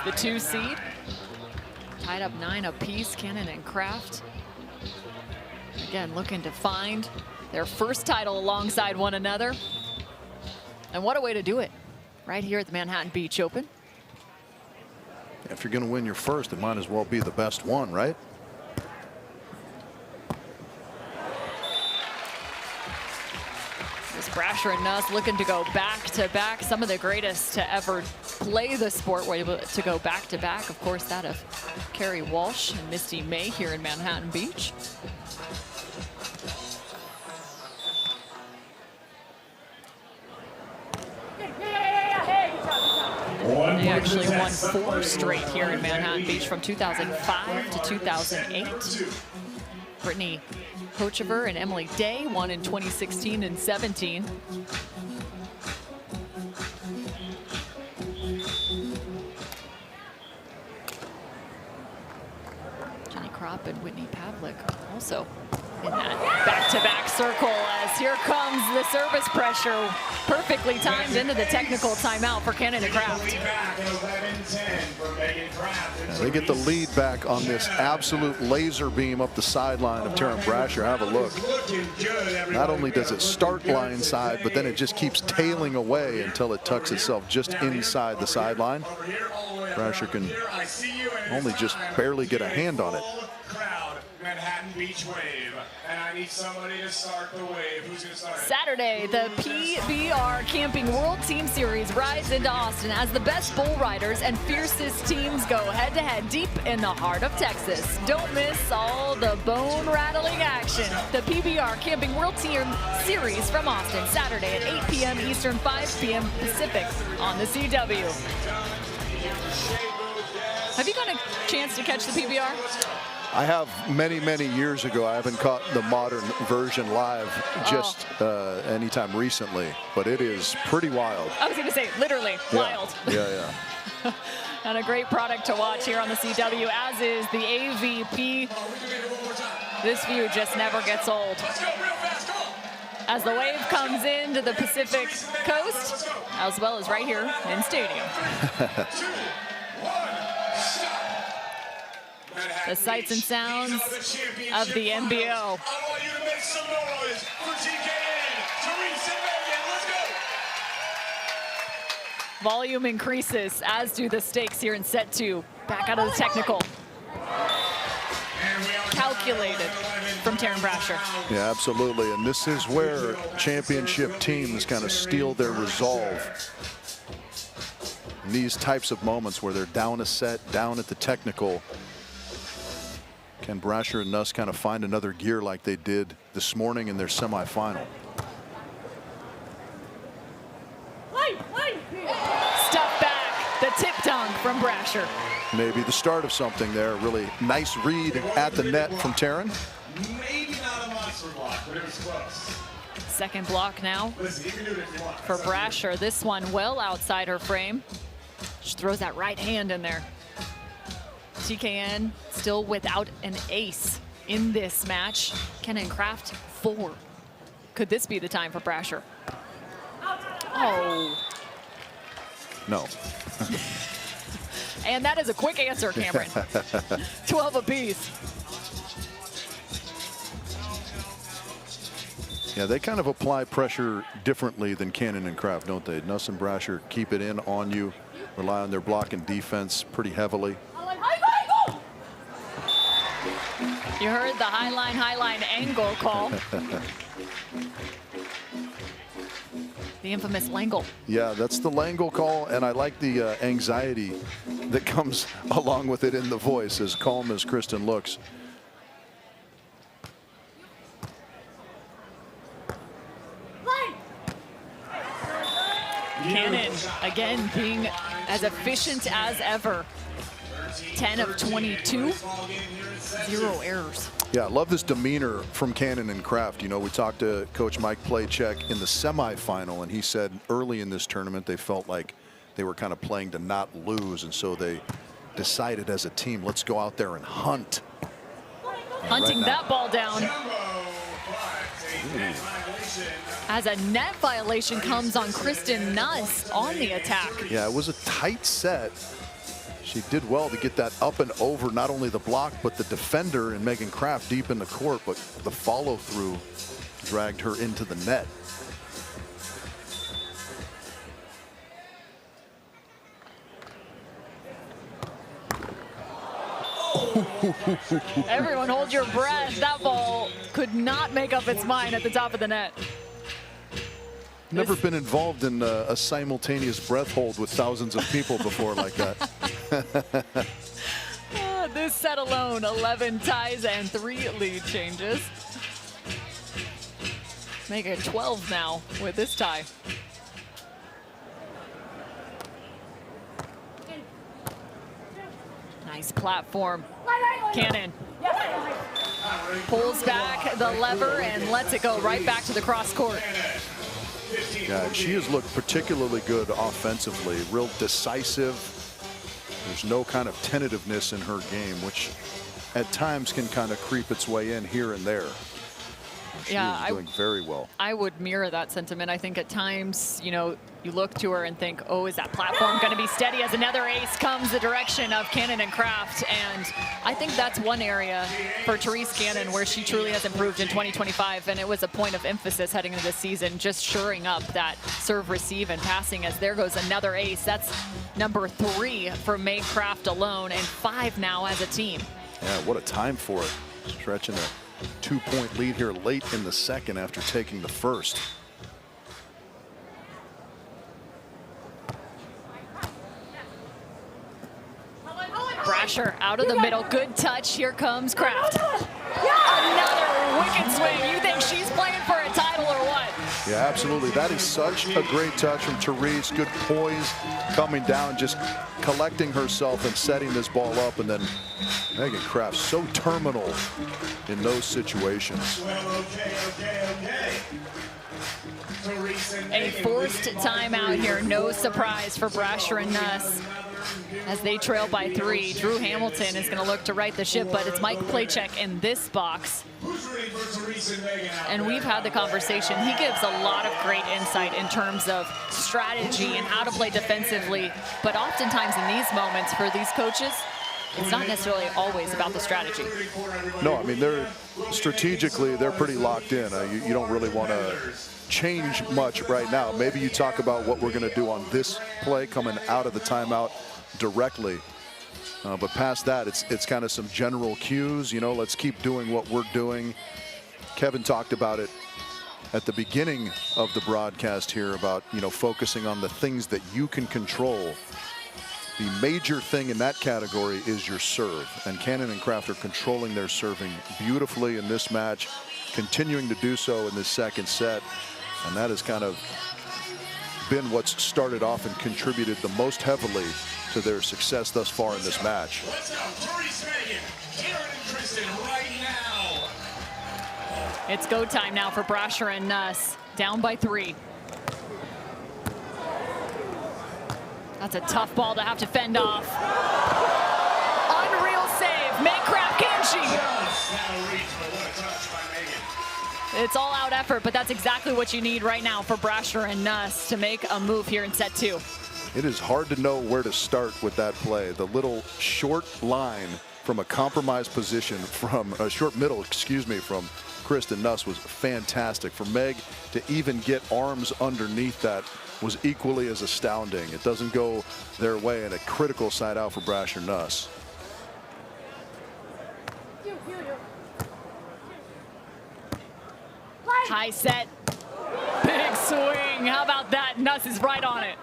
the 2 seed. Tied up 9 apiece, Cannon and Kraft. Again, looking to find their first title alongside one another. And what a way to do it, right here at the Manhattan Beach Open. If you're going to win your first, it might as well be the best one, right? Brasher and Nuss looking to go back-to-back. Some of the greatest to ever play the sport were able to go back-to-back. Of course, that of Carrie Walsh and Misty May here in Manhattan Beach. They actually won 4 straight here in Manhattan Beach from 2005 to 2008. Brittany Kochever and Emily Day won in 2016 and 17. Jenny Kropp and Whitney Pavlik also in that back-to-back circle, as here comes the service pressure, perfectly timed into the technical timeout for Cannon and Kraft. They get the lead back on this absolute laser beam up the sideline of Taryn Brasher. Have a look. Not only does it start line side, but then it just keeps tailing away until it tucks itself just inside the sideline. Brasher can only just barely get a hand on it. Manhattan Beach Wave, and I need somebody to start the wave. Who's going to start? Saturday, the PBR Camping World Team Series rides into Austin as the best bull riders and fiercest teams go head-to-head deep in the heart of Texas. Don't miss all the bone-rattling action. The PBR Camping World Team Series from Austin, Saturday at 8 p.m. Eastern, 5 p.m. Pacific on the CW. Have you got a chance to catch the PBR? I have many years ago. I haven't caught the modern version live just anytime recently, but it is pretty wild. I was going to say, literally, wild. Yeah. And a great product to watch here on the CW, as is the AVP. This view just never gets old. As the wave comes into the Pacific coast, as well as right here in stadium. The sights and sounds of the NBO. I want you to make some noise for TKN. Teresa Megan, let's go. Volume increases, as do the stakes here in set 2. Back out of the technical. Calculated from Taryn Brasher. Yeah, absolutely. And this is where championship teams kind of steal their resolve. In these types of moments where they're down a set, down at the technical. Can Brasher and Nuss kind of find another gear like they did this morning in their semifinal? Stuff back, the tip dunk from Brasher. Maybe the start of something there. Really nice read at the net from Taryn. Maybe not a monster block, but it was close. Second block now Listen, you can do it if you want. for Brasher. This one well outside her frame. She throws that right hand in there. TKN still without an ace in this match. Cannon Kraft 4. Could this be the time for Brasher? Oh. No. And that is a quick answer, Cameron. 12 apiece. Yeah, they kind of apply pressure differently than Cannon and Kraft, don't they? Nuss and Brasher keep it in on you, rely on their block and defense pretty heavily. You heard the high line angle call. The infamous Langle. Yeah, that's the Langle call, and I like the anxiety that comes along with it in the voice, as calm as Kristen looks. Cannon, again, being as efficient as ever. 10 of 22, 0 errors. Yeah, I love this demeanor from Cannon and Kraft. You know, we talked to Coach Mike Playcheck in the semifinal, and he said early in this tournament they felt like they were kind of playing to not lose, and so they decided as a team, let's go out there and hunt. Hunting right that ball down. As a net violation comes on Kristen Nuss on the attack. Yeah, it was a tight set. She did well to get that up and over not only the block, but the defender and Megan Kraft deep in the court, but the follow through dragged her into the net. Everyone hold your breath. That ball could not make up its mind at the top of the net. Never been involved in a simultaneous breath hold with thousands of people before like that. This set alone, 11 ties and 3 lead changes. Make it 12 now with this tie. Nice platform. Cannon pulls back the lever and lets it go right back to the cross court. Yeah, she has looked particularly good offensively, real decisive. There's no kind of tentativeness in her game, which at times can kind of creep its way in here and there. She is doing very well. I would mirror that sentiment. I think at times, you know, you look to her and think, oh, is that platform going to be steady as another ace comes the direction of Cannon and Kraft? And I think that's one area for Therese Cannon where she truly has improved in 2025. And it was a point of emphasis heading into this season, just shoring up that serve, receive, and passing as there goes another ace. That's number 3 for May Kraft alone, and 5 now as a team. Yeah, what a time for it. Stretching a 2-point lead here late in the second after taking the first. Brasher out of the middle, good touch. Here comes Kraft. Another wicked swing. You think she's playing for a title or what? Yeah, absolutely. That is such a great touch from Therese. Good poise coming down, just collecting herself and setting this ball up. And then Megan Kraft so terminal in those situations. A forced timeout here. No surprise for Brasher and Nuss as they trail by 3. Drew Hamilton is going to look to right the ship, but it's Mike Playcheck in this box. And we've had the conversation. He gives a lot of great insight in terms of strategy and how to play defensively. But oftentimes in these moments for these coaches, it's not necessarily always about the strategy. No, I mean, they're strategically, they're pretty locked in. You don't really want to change much right now. Maybe you talk about what we're going to do on this play coming out of the timeout directly. But past that, it's kind of some general cues. You know, let's keep doing what we're doing. Kevin talked about it at the beginning of the broadcast here about, you know, focusing on the things that you can control. The major thing in that category is your serve. And Cannon and Kraft are controlling their serving beautifully in this match, continuing to do so in this second set. And that has kind of been what's started off and contributed the most heavily to their success thus far in this match. Let's go, Therese, Megan, Karen, and Kristen right now. It's go time now for Brasher and Nuss, down by 3. That's a tough ball to have to fend off. Unreal save. May Kraft, can she? It's all out effort, but that's exactly what you need right now for Brasher and Nuss to make a move here in set 2. It is hard to know where to start with that play. The little short line from a compromised position, from a short middle, excuse me, from Kristen Nuss was fantastic. For Meg to even get arms underneath that was equally as astounding. It doesn't go their way, and a critical side out for Brasher Nuss. High set. Big swing. How about that? Nuss is right on it.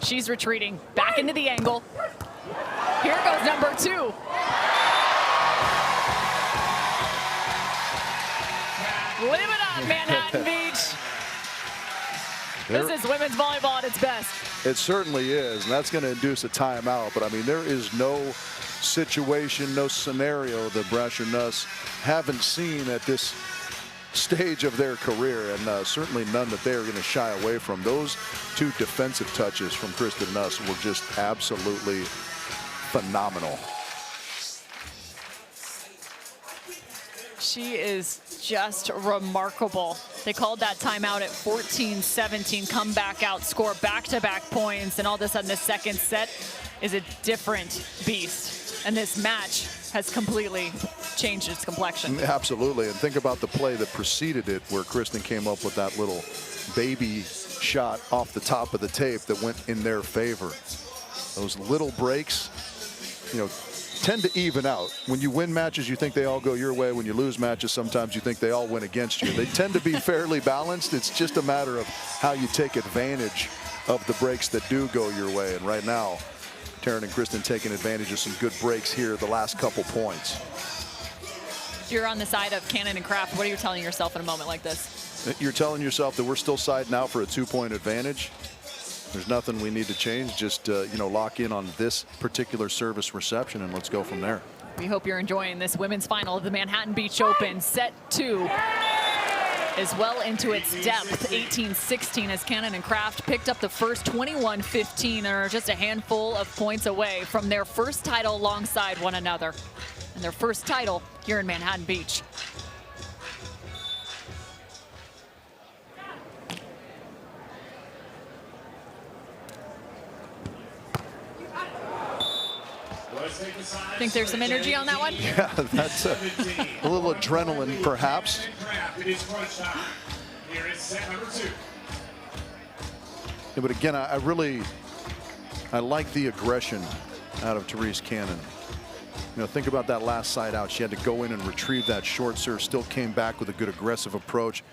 She's retreating back into the angle. Here goes number 2. Live it up, Manhattan Beach. This is women's volleyball at its best. It certainly is, and that's going to induce a timeout. But I mean, there is no situation, no scenario that Brasher Nuss haven't seen at this stage of their career, and certainly none that they are going to shy away from. Those 2 defensive touches from Kristen Nuss were just absolutely phenomenal. She is just remarkable. They called that timeout at 14-17, come back out, score back-to-back points, and all of a sudden the second set is a different beast. And this match has completely changed its complexion. Absolutely, and think about the play that preceded it, where Kristen came up with that little baby shot off the top of the tape that went in their favor. Those little breaks, you know, tend to even out. When you win matches, you think they all go your way. When you lose matches, sometimes you think they all win against you. They tend to be fairly balanced. It's just a matter of how you take advantage of the breaks that do go your way. And right now, Taryn and Kristen taking advantage of some good breaks here the last couple points. You're on the side of Cannon and Kraft. What are you telling yourself in a moment like this? You're telling yourself that we're still siding out for a 2-point advantage. There's nothing we need to change. Just you know, lock in on this particular service reception, and let's go from there. We hope you're enjoying this women's final of the Manhattan Beach Open. Set 2 is well into its depth, 18-16, as Cannon and Kraft picked up the first 21-15 and are just a handful of points away from their first title alongside one another. And their first title here in Manhattan Beach. I think there's some energy on that one. Yeah, that's a little adrenaline, perhaps. Yeah, but again, I like the aggression out of Therese Cannon. You know, think about that last side out. She had to go in and retrieve that short serve, still came back with a good aggressive approach,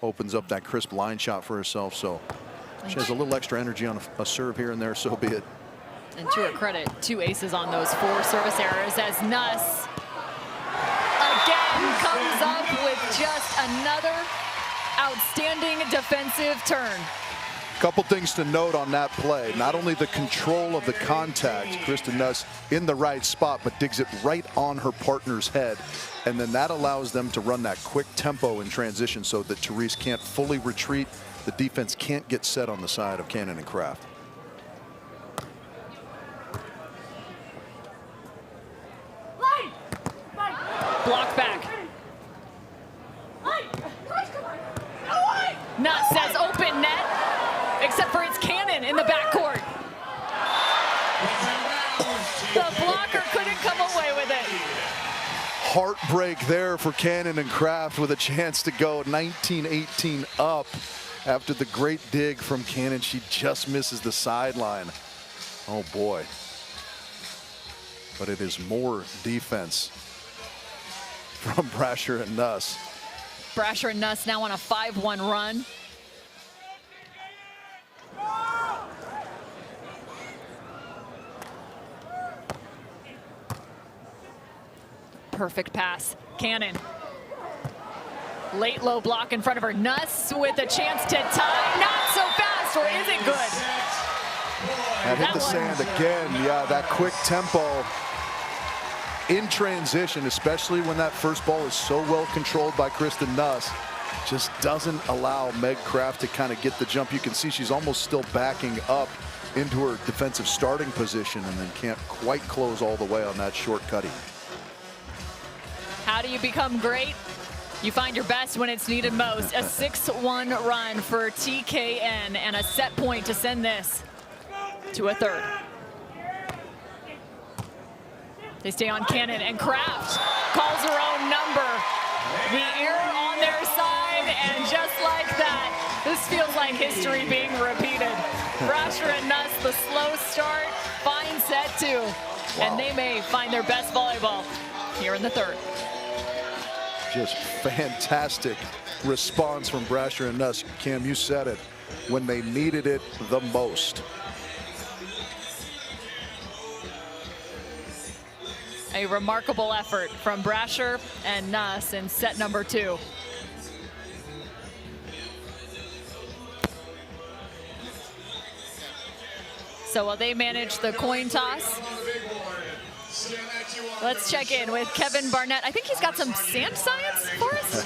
opens up that crisp line shot for herself. So she has a little extra energy on a serve here and there, so be it. And to her credit, 2 aces on those 4 service errors as Nuss again comes up with just another outstanding defensive turn. Couple things to note on that play. Not only the control of the contact, Kristen Nuss in the right spot, but digs it right on her partner's head. And then that allows them to run that quick tempo in transition so that Therese can't fully retreat. The defense can't get set on the side of Cannon and Kraft. Block back. Nuss says open net, except for it's Cannon in the backcourt. The blocker couldn't come away with it. Heartbreak there for Cannon and Kraft with a chance to go 19-18 up. After the great dig from Cannon, she just misses the sideline. Oh boy. But it is more defense from Brasher and Nuss. Brasher and Nuss now on a 5-1 run. Perfect pass. Cannon. Late low block in front of her. Nuss with a chance to tie. Not so fast, or is it good? That hit the sand again. Yeah, that quick tempo in transition, especially when that first ball is so well controlled by Kristen Nuss, just doesn't allow Meg Kraft to kind of get the jump. You can see she's almost still backing up into her defensive starting position and then can't quite close all the way on that short cutty. How do you become great? You find your best when it's needed most. A 6-1 run for TKN and a set point to send this to a third. They stay on Cannon, and Kraft calls her own number. The ear on their side, and just like that, this feels like history being repeated. Brasher and Nuss, the slow start, fine set two, and they may find their best volleyball here in the third. Just fantastic response from Brasher and Nuss. Cam, you said it, when they needed it the most. A remarkable effort from Brasher and Nuss in set number 2. So while they manage the coin toss, let's check in with Kevin Barnett. I think he's got some sand science for us.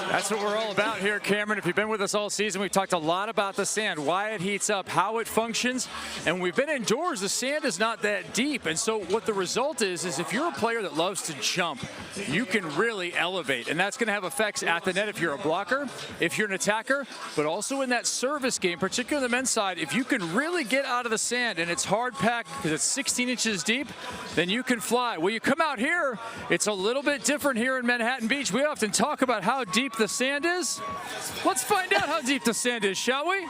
That's what we're all about here, Cameron. If you've been with us all season, we've talked a lot about the sand, why it heats up, how it functions. And when we've been indoors, the sand is not that deep. And so what the result is if you're a player that loves to jump, you can really elevate. And that's going to have effects at the net if you're a blocker, if you're an attacker, but also in that service game, particularly on the men's side, if you can really get out of the sand and it's hard packed because it's 16 inches deep, then you can fly. Well, you come out here, it's a little bit different here in Manhattan Beach. We often talk about how deep the sand is. Let's find out how deep the sand is, shall we?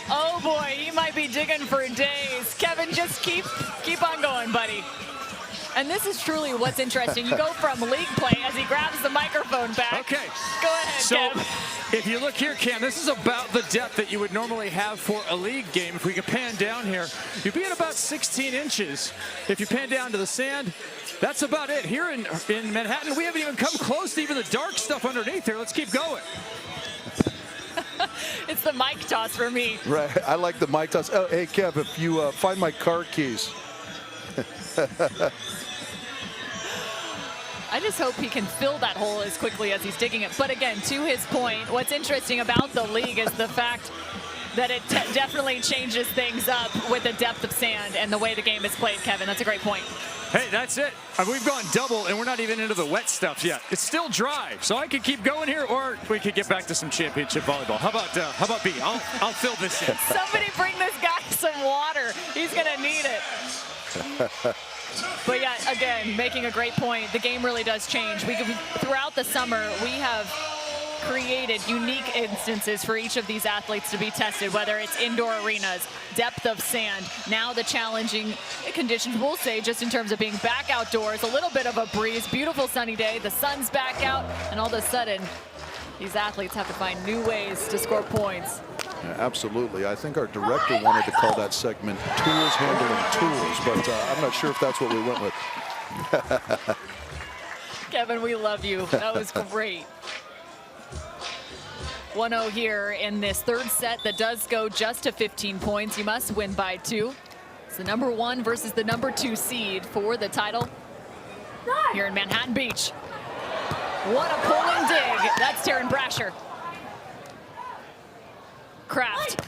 Oh boy, he might be digging for days. Kevin, just keep on going, buddy. And this is truly what's interesting. You go from league play as he grabs the microphone back. Okay. Go ahead, so, Kev. If you look here, Cam, this is about the depth that you would normally have for a league game. If we can pan down here, you'd be at about 16 inches. If you pan down to the sand, that's about it. Here in Manhattan, we haven't even come close to even the dark stuff underneath here. Let's keep going. It's the mic toss for me. Right, I like the mic toss. Oh, hey, Kev, if you find my car keys. I just hope he can fill that hole as quickly as he's digging it. But again, to his point, what's interesting about the league is the fact that it definitely changes things up with the depth of sand and the way the game is played, Kevin. That's a great point. Hey, that's it. We've gone double, and we're not even into the wet stuff yet. It's still dry, so I could keep going here, or we could get back to some championship volleyball. How about B? I'll fill this in. Somebody bring this guy some water. He's going to need it. But yeah, again, making a great point. The game really does change. Throughout the summer, we have created unique instances for each of these athletes to be tested, whether it's indoor arenas, depth of sand, now the challenging conditions, we'll say, just in terms of being back outdoors, a little bit of a breeze, beautiful sunny day, the sun's back out, and all of a sudden, these athletes have to find new ways to score points. Yeah, absolutely. I think our director wanted to call that segment Tools Handling Tools, but I'm not sure if that's what we went with. Kevin, we love you. That was great. 1-0 here in this third set that does go just to 15 points. You must win by 2. It's the number 1 versus the number 2 seed for the title here in Manhattan Beach. What a pulling dig. That's Taryn Brasher. Kraft.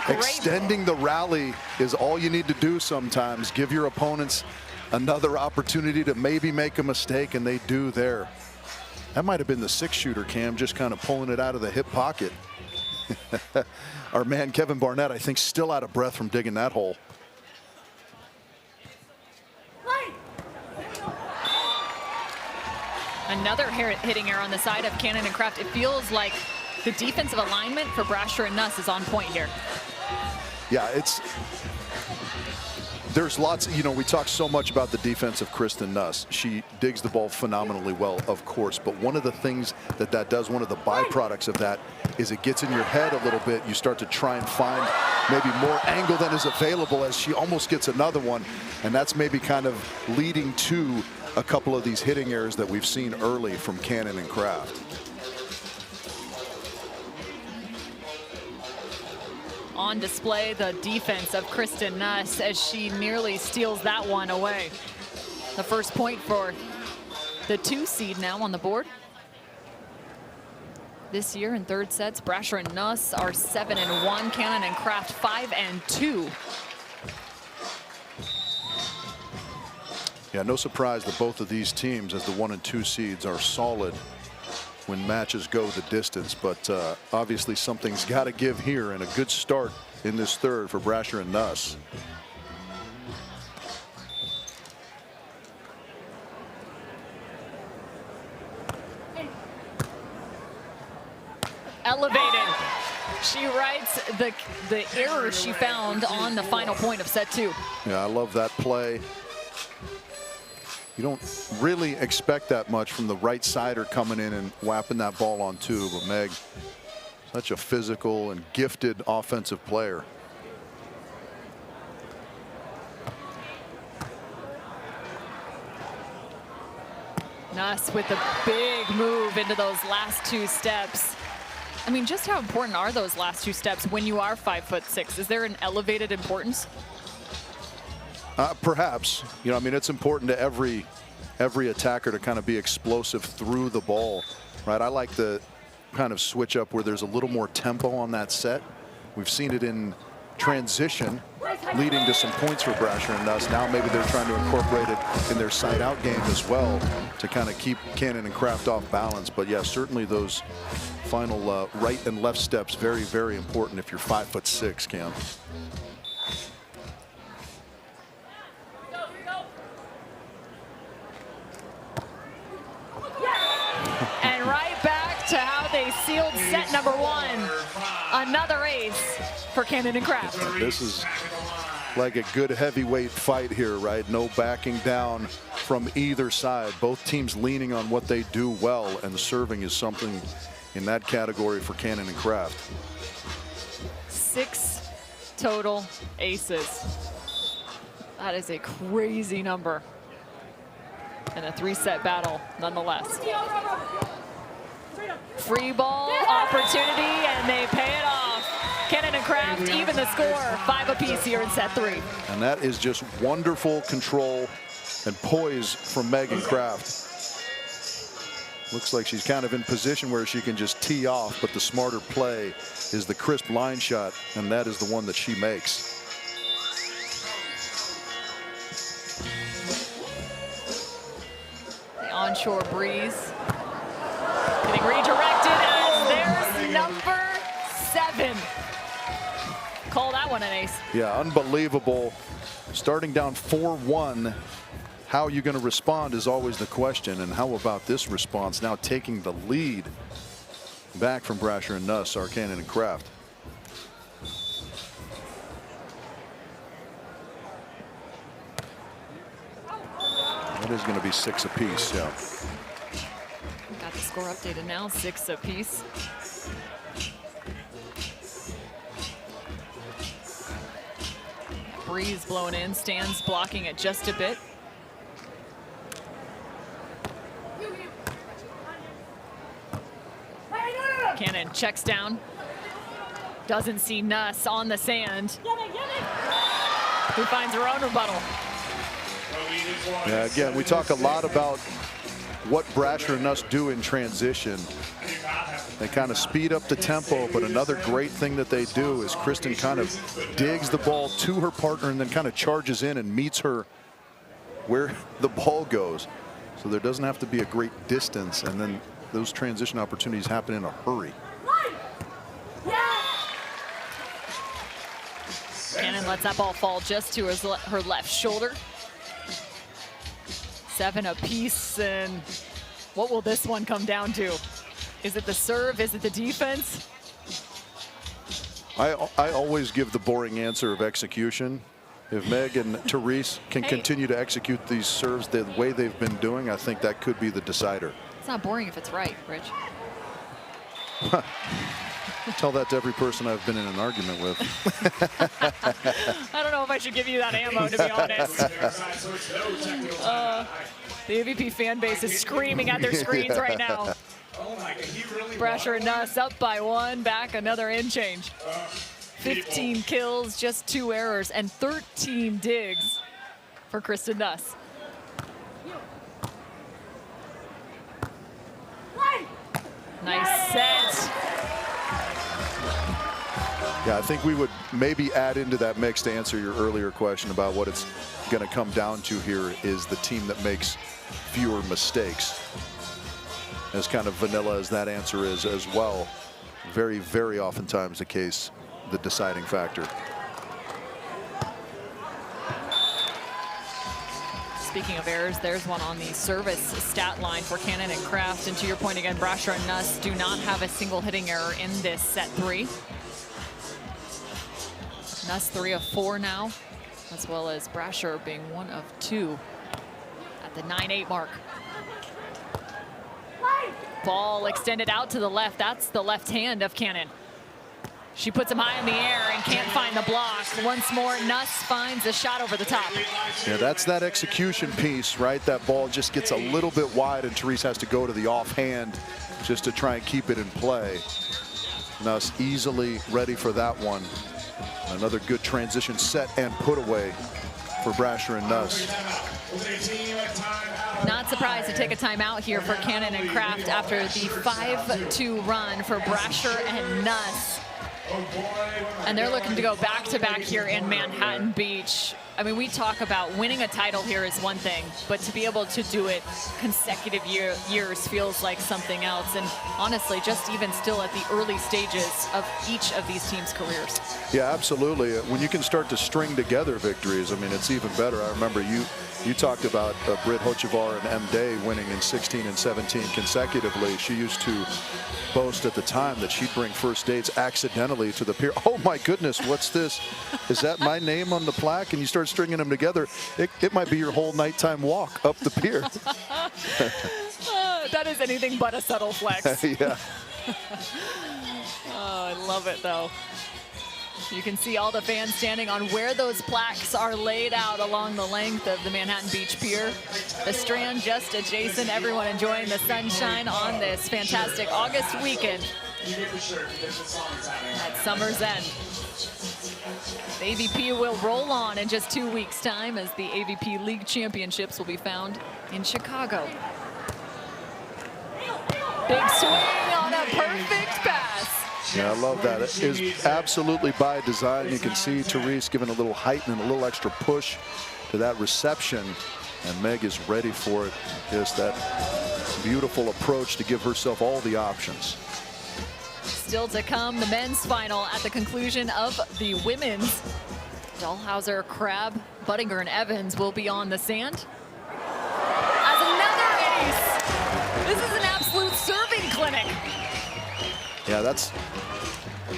Extending the rally is all you need to do sometimes. Give your opponents another opportunity to maybe make a mistake, and they do there. That might have been the 6-shooter, Cam, just kind of pulling it out of the hip pocket. Our man, Kevin Barnett, I think still out of breath from digging that hole. Another hitting error on the side of Cannon and Kraft. It feels like the defensive alignment for Brasher and Nuss is on point here. Yeah, there's lots, we talk so much about the defense of Kristen Nuss. She digs the ball phenomenally well, of course, but one of the things that does, one of the byproducts of that, is it gets in your head a little bit. You start to try and find maybe more angle than is available as she almost gets another one, and that's maybe kind of leading to a couple of these hitting errors that we've seen early from Cannon and Kraft. On display, the defense of Kristen Nuss as she nearly steals that one away. The first point for the 2 seed now on the board. This year in third sets, Brasher and Nuss are 7-1, Cannon and Kraft 5-2. Yeah, no surprise that both of these teams, as the 1 and 2 seeds, are solid when matches go the distance. But obviously something's got to give here, and a good start in this third for Brasher and Nuss. Elevated. She writes the error she found on the final point of set 2. Yeah, I love that play. You don't really expect that much from the right sider coming in and whapping that ball on 2, but Meg, such a physical and gifted offensive player. Nuss with a big move into those last 2 steps. I mean, just how important are those last 2 steps when you are 5'6"? Is there an elevated importance? Perhaps. You know, I mean, it's important to every attacker to kind of be explosive through the ball, right? I like the kind of switch up where there's a little more tempo on that set. We've seen it in transition, leading to some points for Brasher and Nuss. Now maybe they're trying to incorporate it in their side-out game as well to kind of keep Cannon and Kraft off balance. But yeah, certainly those final right and left steps, very, very important if you're 5'6", Cam. And right back to how they sealed set number 1. Another ace for Cannon and Kraft. This is like a good heavyweight fight here, right? No backing down from either side. Both teams leaning on what they do well, and serving is something in that category for Cannon and Kraft. 6 total aces. That is a crazy number. And a 3-set battle nonetheless. Free ball opportunity, and they pay it off. Cannon and Kraft even the score, 5 apiece here in set 3. And that is just wonderful control and poise from Megan Kraft. Looks like she's kind of in position where she can just tee off, but the smarter play is the crisp line shot, and that is the one that she makes. The onshore breeze getting redirected as there's number 7. Call that one an ace. Yeah, unbelievable. Starting down 4-1. How are you going to respond is always the question. And how about this response, now taking the lead back from Brasher and Nuss, Cannon and Kraft. That is going to be 6 apiece, yeah. Got the score updated now, 6 apiece. Breeze blowing in, Stands blocking it just a bit. Cannon checks down. Doesn't see Nuss on the sand. Who finds her own rebuttal. Yeah, again, we talk a lot about what Brasher and Nuss do in transition. They kind of speed up the tempo, but another great thing that they do is Kristen kind of digs the ball to her partner and then kind of charges in and meets her where the ball goes. So there doesn't have to be a great distance, and then those transition opportunities happen in a hurry. Cannon lets that ball fall just to her left shoulder. 7 apiece, and what will this one come down to? Is it the serve? Is it the defense? I always give the boring answer of execution. If Meg and Therese can continue to execute these serves the way they've been doing, I think that could be the decider. It's not boring if it's right, Rich. Tell that to every person I've been in an argument with. I don't know if I should give you that ammo, to be honest. The AVP fan base is screaming at their screens right now. Brasher and Nuss up by 1, back another in change. 15 kills, just 2 errors, and 13 digs for Kristen Nuss. Nice set. Yeah, I think we would maybe add into that mix to answer your earlier question about what it's going to come down to here is the team that makes fewer mistakes. As kind of vanilla as that answer is as well, very, very oftentimes the case, the deciding factor. Speaking of errors, there's one on the service stat line for Cannon and Kraft. And to your point again, Brasher and Nuss do not have a single hitting error in this set 3. Nuss 3 of 4 now, as well as Brasher being 1 of 2 at the 9-8 mark. Ball extended out to the left. That's the left hand of Cannon. She puts him high in the air and can't find the block. Once more, Nuss finds a shot over the top. Yeah, that's that execution piece, right? That ball just gets a little bit wide and Therese has to go to the offhand just to try and keep it in play. Nuss easily ready for that one. Another good transition set and put away for Brasher and Nuss. Not surprised to take a timeout here for Cannon and Kraft after the 5-2 run for Brasher and Nuss. And they're looking to go back-to-back here in Manhattan Beach. I mean, we talk about winning a title here is one thing, but to be able to do it consecutive years feels like something else. And honestly, just even still at the early stages of each of these teams' careers. Yeah, absolutely. When you can start to string together victories, I mean, it's even better. I remember you talked about Britt Hochevar and M. Day winning in 16 and 17 consecutively. She used to boast at the time that she'd bring first dates accidentally to the pier. Oh my goodness, what's this? Is that my name on the plaque? And you start stringing them together, it might be your whole nighttime walk up the pier. That is anything but a subtle flex. Yeah. Oh, I love it though. You can see all the fans standing on where those plaques are laid out along the length of the Manhattan Beach Pier. The Strand just adjacent. Everyone enjoying the sunshine on this fantastic August weekend at Summer's End. The AVP will roll on in just 2 weeks' time as the AVP League Championships will be found in Chicago. Big swing on a perfect pass. Yeah, I love that. It is absolutely by design. You can see Therese giving a little height and a little extra push to that reception. And Meg is ready for it. Just that beautiful approach to give herself all the options. Still to come, the men's final at the conclusion of the women's. Dahlhauser, Crab, Buttinger, and Evans will be on the sand. As another ace. This is an absolute serving clinic. Yeah, that's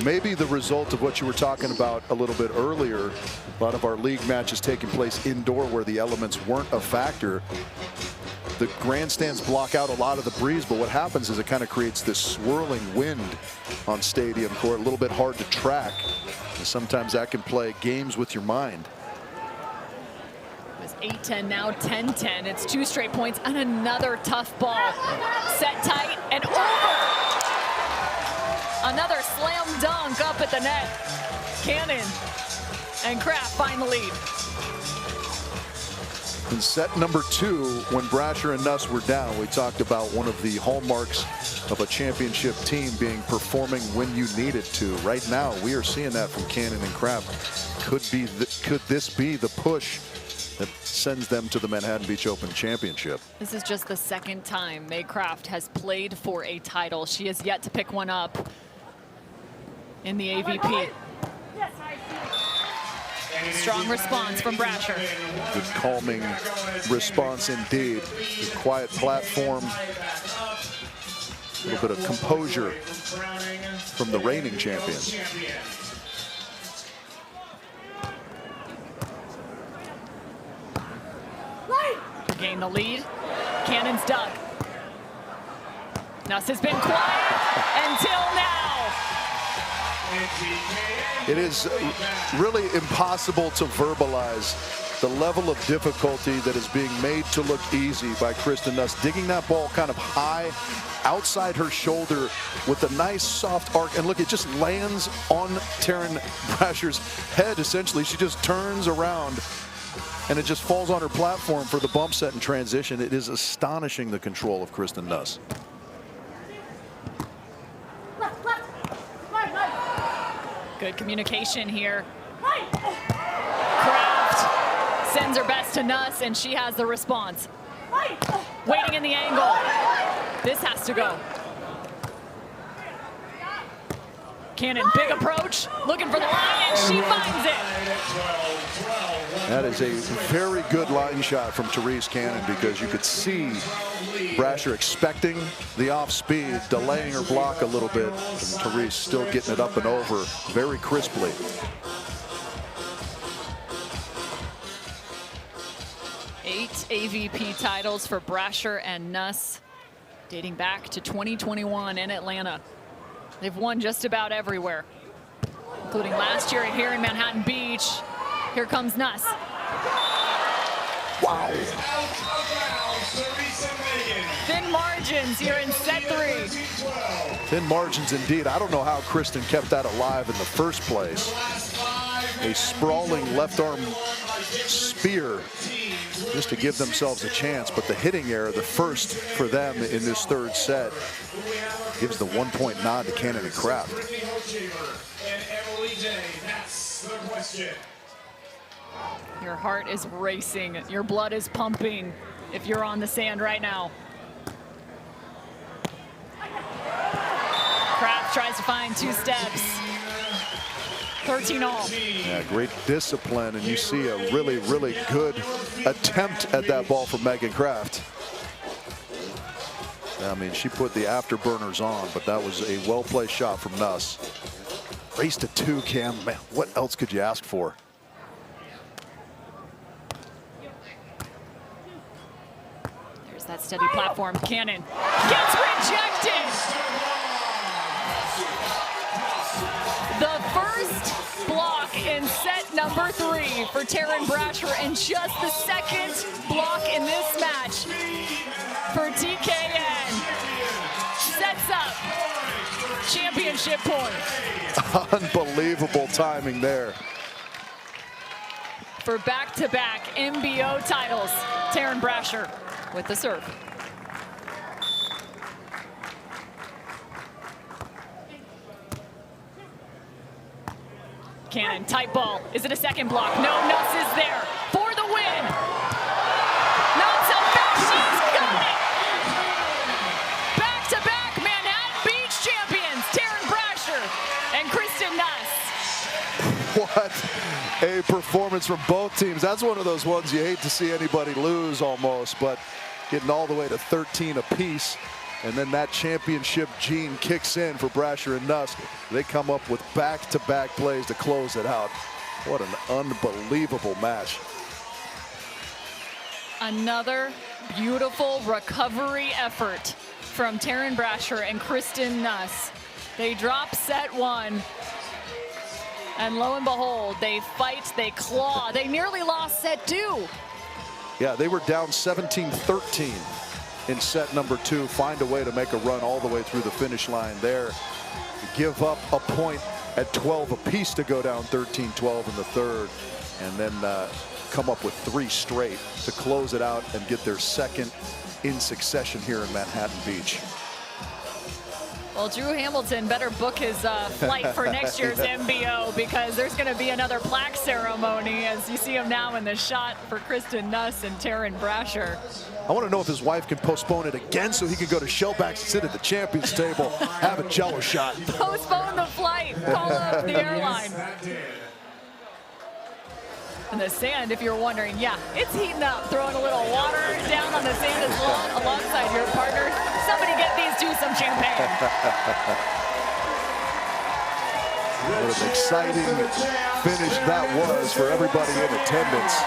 maybe the result of what you were talking about a little bit earlier. A lot of our league matches taking place indoor where the elements weren't a factor. The grandstands block out a lot of the breeze, but what happens is it kind of creates this swirling wind on stadium court, a little bit hard to track. And sometimes that can play games with your mind. It was 8-10, now 10-10. It's 2 straight points and another tough ball. Set tight and over. Another slam dunk up at the net. Cannon and Kraft find the lead. In set number 2, when Brasher and Nuss were down, we talked about one of the hallmarks of a championship team being performing when you need it to. Right now, we are seeing that from Cannon and Kraft. Could this be the push that sends them to the Manhattan Beach Open Championship? This is just the second time Meg Kraft has played for a title. She has yet to pick one up in the AVP. Strong response from Brasher. Good calming response indeed. The quiet platform. A little bit of composure from the reigning champions. Gain the lead. Cannon's dug. Nuss has been quiet until now. It is really impossible to verbalize the level of difficulty that is being made to look easy by Kristen Nuss. Digging that ball kind of high outside her shoulder with a nice soft arc. And look, it just lands on Taryn Brasher's head, essentially. She just turns around and it just falls on her platform for the bump set and transition. It is astonishing, the control of Kristen Nuss. Good communication here. Kraft sends her best to Nuss, and she has the response. Waiting in the angle. This has to go. Cannon, big approach, looking for the line, and she finds it. That is a very good line shot from Therese Cannon, because you could see Brasher expecting the off speed, delaying her block a little bit, and Therese still getting it up and over very crisply. Eight AVP titles for Brasher and Nuss, dating back to 2021 in Atlanta. They've won just about everywhere, including last year here in Manhattan Beach. Here comes Nuss. Wow. Thin margins here in set 3. Thin margins indeed. I don't know how Kristen kept that alive in the first place. A sprawling left arm spear just to give themselves a chance, but the hitting error, the first for them in this third set, gives the 1-point nod to Cannon and Kraft. Your heart is racing. Your blood is pumping if you're on the sand right now. Kraft tries to find 2 steps. 13 all. Yeah, great discipline, and you see a really, really good attempt at that ball from Megan Kraft. I mean, she put the afterburners on, but that was a well-placed shot from Nuss. Race to 2, Cam. Man, what else could you ask for? There's that steady platform. Cannon gets rejected. The first block in set number 3 for Taryn Brasher, and just the second block in this match for TKN. Sets up championship point. Unbelievable timing there. For back-to-back MBO titles, Taryn Brasher with the serve. Cannon, tight ball. Is it a second block? No, Nuss is there for the win. Nuss up back, she's got it. Back-to-back Manhattan Beach champions, Taryn Brasher and Kristen Nuss. What a performance from both teams. That's one of those ones you hate to see anybody lose almost, but getting all the way to 13 apiece. And then that championship gene kicks in for Brasher and Nuss. They come up with back-to-back plays to close it out. What an unbelievable match. Another beautiful recovery effort from Taryn Brasher and Kristen Nuss. They drop set 1. And lo and behold, they fight, they claw. They nearly lost set 2. Yeah, they were down 17-13 in set number 2. Find a way to make a run all the way through the finish line there. Give up a point at 12 apiece to go down 13-12 in the third. And then come up with 3 straight to close it out and get their second in succession here in Manhattan Beach. Well, Drew Hamilton better book his flight for next year's MBO, because there's going to be another plaque ceremony, as you see him now in the shot for Kristen Nuss and Taryn Brasher. I want to know if his wife can postpone it again so he can go to Shellbacks and sit at the champions table, have a jello shot. Postpone the flight, call up the airline. And the sand, if you're wondering, yeah, it's heating up. Throwing a little water down on the sand as well, alongside your partner. Somebody get these 2 some champagne. What an exciting finish that was for everybody in attendance.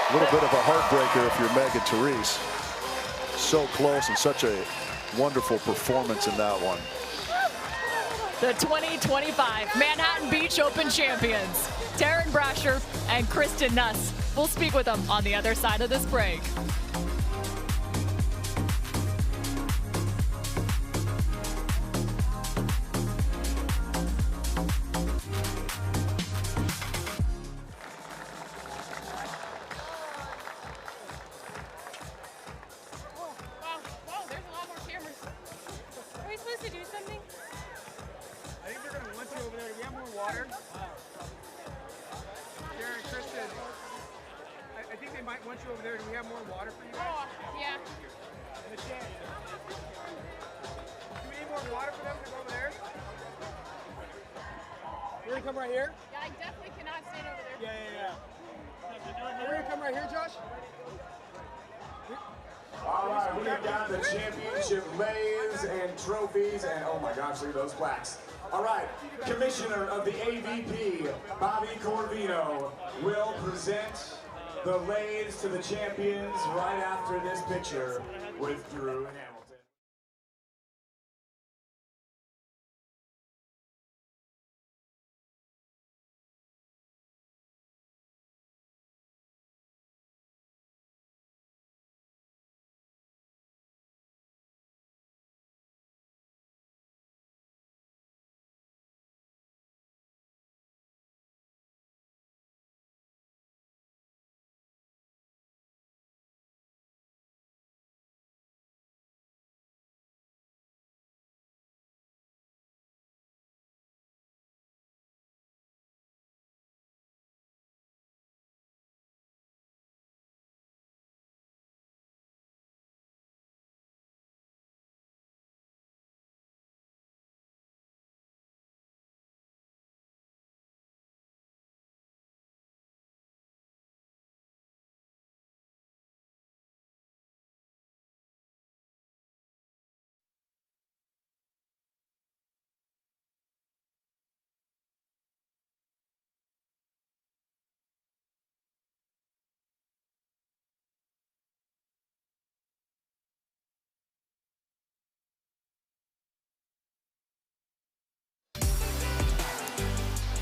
A little bit of a heartbreaker if you're Megan Therese. So close, and such a wonderful performance in that one. The 2025 Manhattan Beach Open champions, Taryn Brasher and Kristen Nuss. We'll speak with them on the other side of this break. To do something? I think they're going to want you over there you over there. Do we have more water for you guys? Oh, yeah. Do we need more water for them to go over there? We're gonna come right here? Yeah, I definitely cannot stand over there. Yeah. We're gonna come right here, Josh? All right, we have got the championship leis and trophies, and oh my gosh, look at those plaques. All right, Commissioner of the AVP, Bobby Corvino, will present the leis to the champions right after this picture with Drew Hamilton.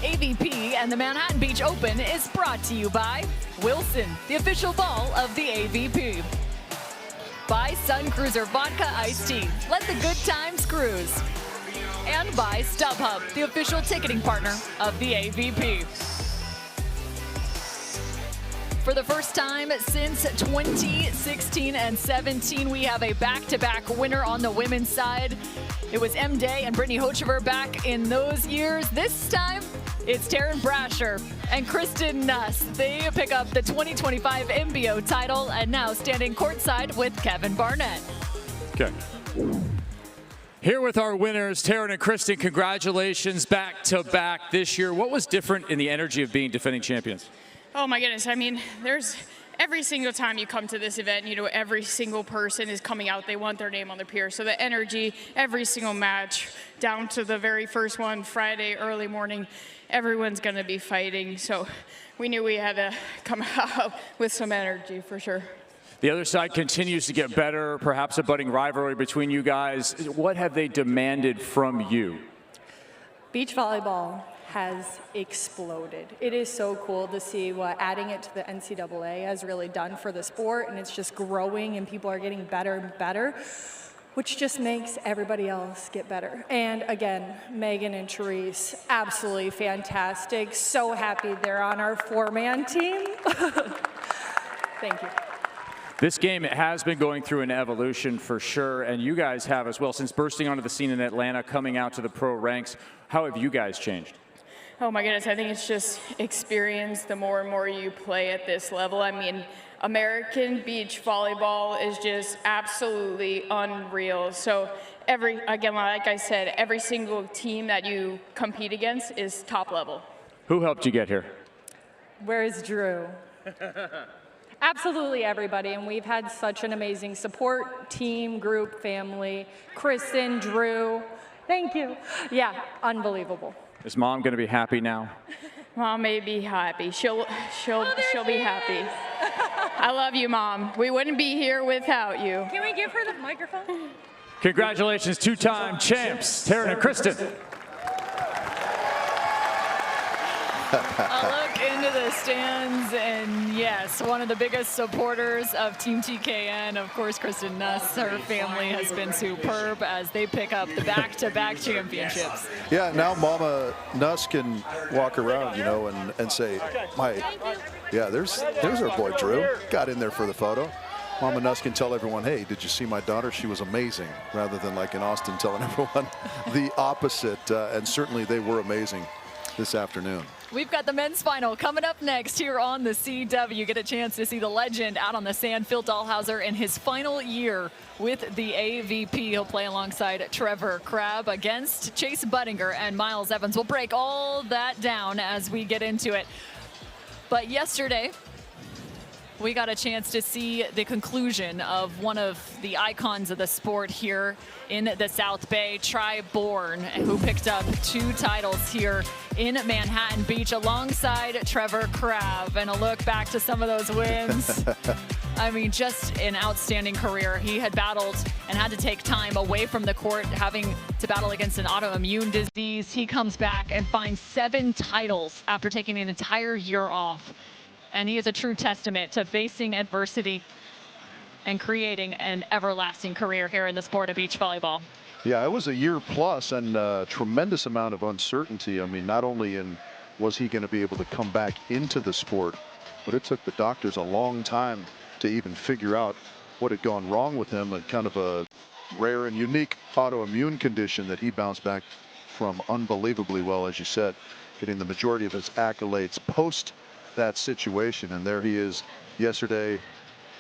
AVP and the Manhattan Beach Open is brought to you by Wilson, the official ball of the AVP. By Sun Cruiser Vodka Iced Tea. Let the good times cruise. And by StubHub, the official ticketing partner of the AVP. For the first time since 2016 and 17, we have a back-to-back winner on the women's side. It was M. Day and Brittany Hochevar back in those years. This time, it's Taryn Brasher and Kristen Nuss. They pick up the 2025 MBO title and now standing courtside with Kevin Barnett. Okay. Here with our winners, Taryn and Kristen, congratulations back-to-back this year. What was different in the energy of being defending champions? Oh my goodness, I mean, there's every single time you come to this event, you know, every single person is coming out, they want their name on the pier. So the energy, every single match, down to the very first one, Friday, early morning, everyone's gonna be fighting. So we knew we had to come out with some energy for sure. The other side continues to get better, perhaps a budding rivalry between you guys. What have they demanded from you? Beach volleyball has exploded. It is so cool to see what adding it to the NCAA has really done for the sport, and it's just growing and people are getting better and better, which just makes everybody else get better. And again, Megan and Therese, absolutely fantastic. So happy they're on our four-man team. Thank you. This game has been going through an evolution for sure, and you guys have as well. Since bursting onto the scene in Atlanta, coming out to the pro ranks, how have you guys changed? Oh my goodness, I think it's just experience the more and more you play at this level. I mean, American beach volleyball is just absolutely unreal. So again, like I said, every single team that you compete against is top level. Who helped you get here? Where's Drew? Absolutely everybody, and we've had such an amazing support team, group, family. Kristen, Drew, thank you. Yeah, unbelievable. Is Mom going to be happy now? Mom may be happy. She'll be happy. I love you, Mom. We wouldn't be here without you. Can we give her the microphone? Congratulations, two-time champs, Taryn and Kristen. A look into the stands, and yes, one of the biggest supporters of Team TKN, of course, Kristen Nuss. Her family has been superb as they pick up the back-to-back championships. Yeah, now Mama Nuss can walk around, you know, and say, there's our boy Drew. Got in there for the photo. Mama Nuss can tell everyone, hey, did you see my daughter? She was amazing, rather than like in Austin telling everyone the opposite, and certainly they were amazing. this afternoon. We've got the men's final coming up next here on the CW. Get a chance to see the legend out on the sand, Phil Dahlhauser, in his final year with the AVP. He'll play alongside Trevor Kraft against Chase Budinger and Miles Evans. We'll break all that down as we get into it. But yesterday, we got a chance to see the conclusion of one of the icons of the sport here in the South Bay, Tri Bourne, who picked up 2 titles here in Manhattan Beach alongside Trevor Kraft. And a look back to some of those wins. I mean, just an outstanding career. He had battled and had to take time away from the court, having to battle against an autoimmune disease. He comes back and finds 7 titles after taking an entire year off. And he is a true testament to facing adversity and creating an everlasting career here in the sport of beach volleyball. Yeah, it was a year plus and a tremendous amount of uncertainty. I mean, not only was he going to be able to come back into the sport, but it took the doctors a long time to even figure out what had gone wrong with him, and kind of a rare and unique autoimmune condition that he bounced back from unbelievably well, as you said, getting the majority of his accolades post that situation. And there he is yesterday,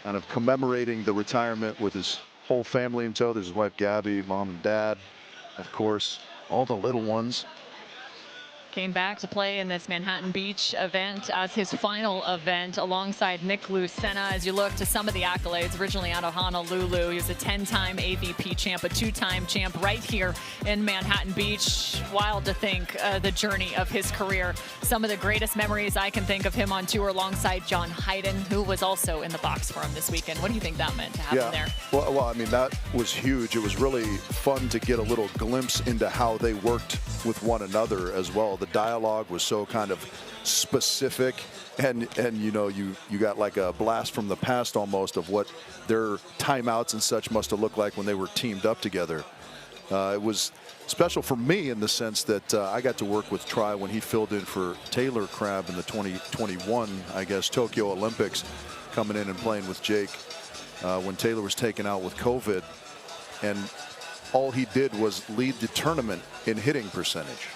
kind of commemorating the retirement with his whole family in tow. There's his wife Gabby, mom and dad, of course, all the little ones. Came back to play in this Manhattan Beach event as his final event alongside Nick Lucena. As you look to some of the accolades, originally out of Honolulu, he was a 10-time AVP champ, a 2-time champ right here in Manhattan Beach. Wild to think the journey of his career. Some of the greatest memories I can think of him on tour alongside John Hyden, who was also in the box for him this weekend. What do you think that meant to have him there? Well, I mean, that was huge. It was really fun to get a little glimpse into how they worked with one another as well. The dialogue was so kind of specific, and you know, you got like a blast from the past almost of what their timeouts and such must have looked like when they were teamed up together. It was special for me in the sense that I got to work with Tri when he filled in for Taylor Kraft in the 2021, I guess, Tokyo Olympics, coming in and playing with Jake when Taylor was taken out with COVID. And all he did was lead the tournament in hitting percentage.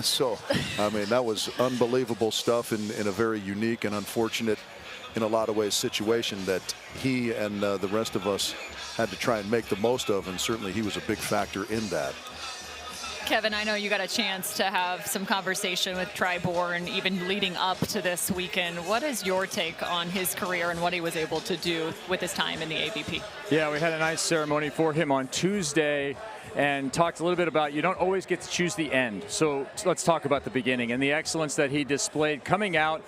So, I mean, that was unbelievable stuff in a very unique and unfortunate, in a lot of ways, situation that he and the rest of us had to try and make the most of, and certainly he was a big factor in that. Kevin, I know you got a chance to have some conversation with Tri Bourne even leading up to this weekend. What is your take on his career and what he was able to do with his time in the AVP? Yeah, we had a nice ceremony for him on Tuesday and talked a little bit about you don't always get to choose the end. So let's talk about the beginning and the excellence that he displayed coming out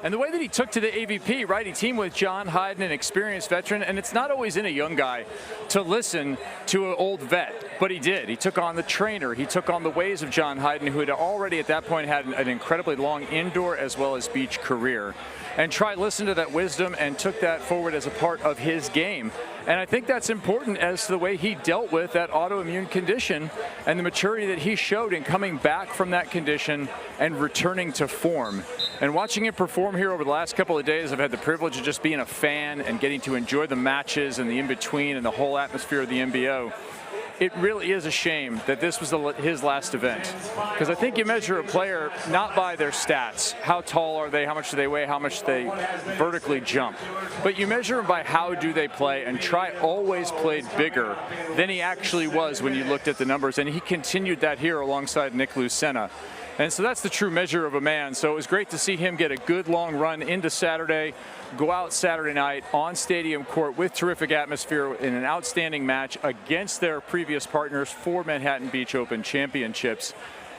and the way that he took to the AVP, right? He teamed with John Hyden, an experienced veteran, and it's not always in a young guy to listen to an old vet, but he did. He took on the trainer. He took on the ways of John Hyden, who had already at that point had an incredibly long indoor as well as beach career. And Tri listened to that wisdom and took that forward as a part of his game. And I think that's important as to the way he dealt with that autoimmune condition and the maturity that he showed in coming back from that condition and returning to form. And watching him perform here over the last couple of days, I've had the privilege of just being a fan and getting to enjoy the matches and the in-between and the whole atmosphere of the NBO. It really is a shame that this was his last event, because I think you measure a player not by their stats, how tall are they, how much do they weigh, how much they vertically jump, but you measure them by how do they play, and Tri always played bigger than he actually was when you looked at the numbers, and he continued that here alongside Nick Lucena. And so that's the true measure of a man. So it was great to see him get a good long run into Saturday, go out Saturday night on stadium court with terrific atmosphere in an outstanding match against their previous partners for Manhattan Beach Open championships.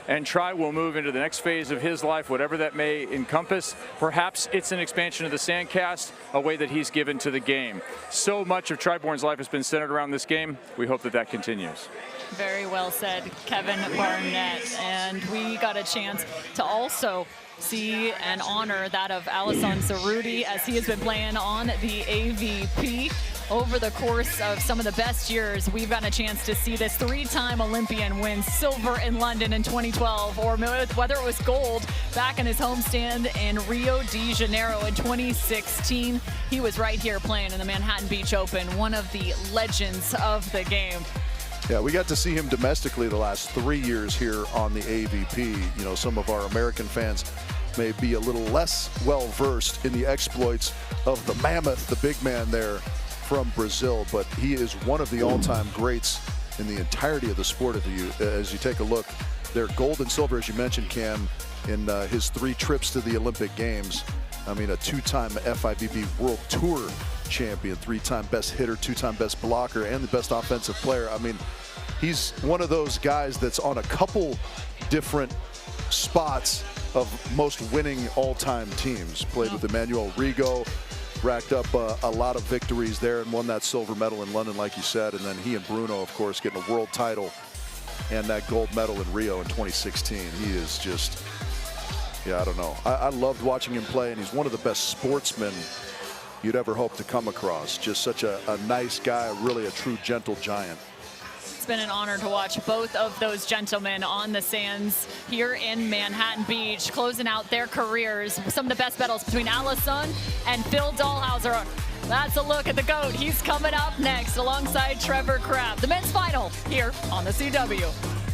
And Tri will move into the next phase of his life, whatever that may encompass. Perhaps it's an expansion of the Sandcast, a way that he's given to the game. So much of Tri Bourne's life has been centered around this game. We hope that that continues. Very well said, Kevin Barnett. And we got a chance to also see and honor that of Alisson Cerruti as he has been playing on the AVP over the course of some of the best years. We've got a chance to see this 3-time Olympian win silver in London in 2012, or whether it was gold back in his homestand in Rio de Janeiro in 2016. He was right here playing in the Manhattan Beach Open, one of the legends of the game. Yeah, we got to see him domestically the last 3 years here on the AVP. You know, some of our American fans may be a little less well-versed in the exploits of the mammoth, the big man there from Brazil, but he is one of the all-time greats in the entirety of the sport. As you take a look, they're gold and silver, as you mentioned, Cam, in his 3 trips to the Olympic Games. I mean, a 2-time FIVB World Tour champion, 3-time best hitter, 2-time best blocker, and the best offensive player. I mean, he's one of those guys that's on a couple different spots of most winning all-time teams. Played with Emmanuel Rigo, racked up a lot of victories there and won that silver medal in London, like you said. And then he and Bruno, of course, getting a world title and that gold medal in Rio in 2016. He is just, yeah, I don't know. I loved watching him play, and he's one of the best sportsmen you'd ever hope to come across. Just such a nice guy, really a true gentle giant. It's been an honor to watch both of those gentlemen on the sands here in Manhattan Beach, closing out their careers. Some of the best battles between Allison and Phil Dahlhauser. That's a look at the GOAT. He's coming up next alongside Trevor Kraft. The men's final here on the CW.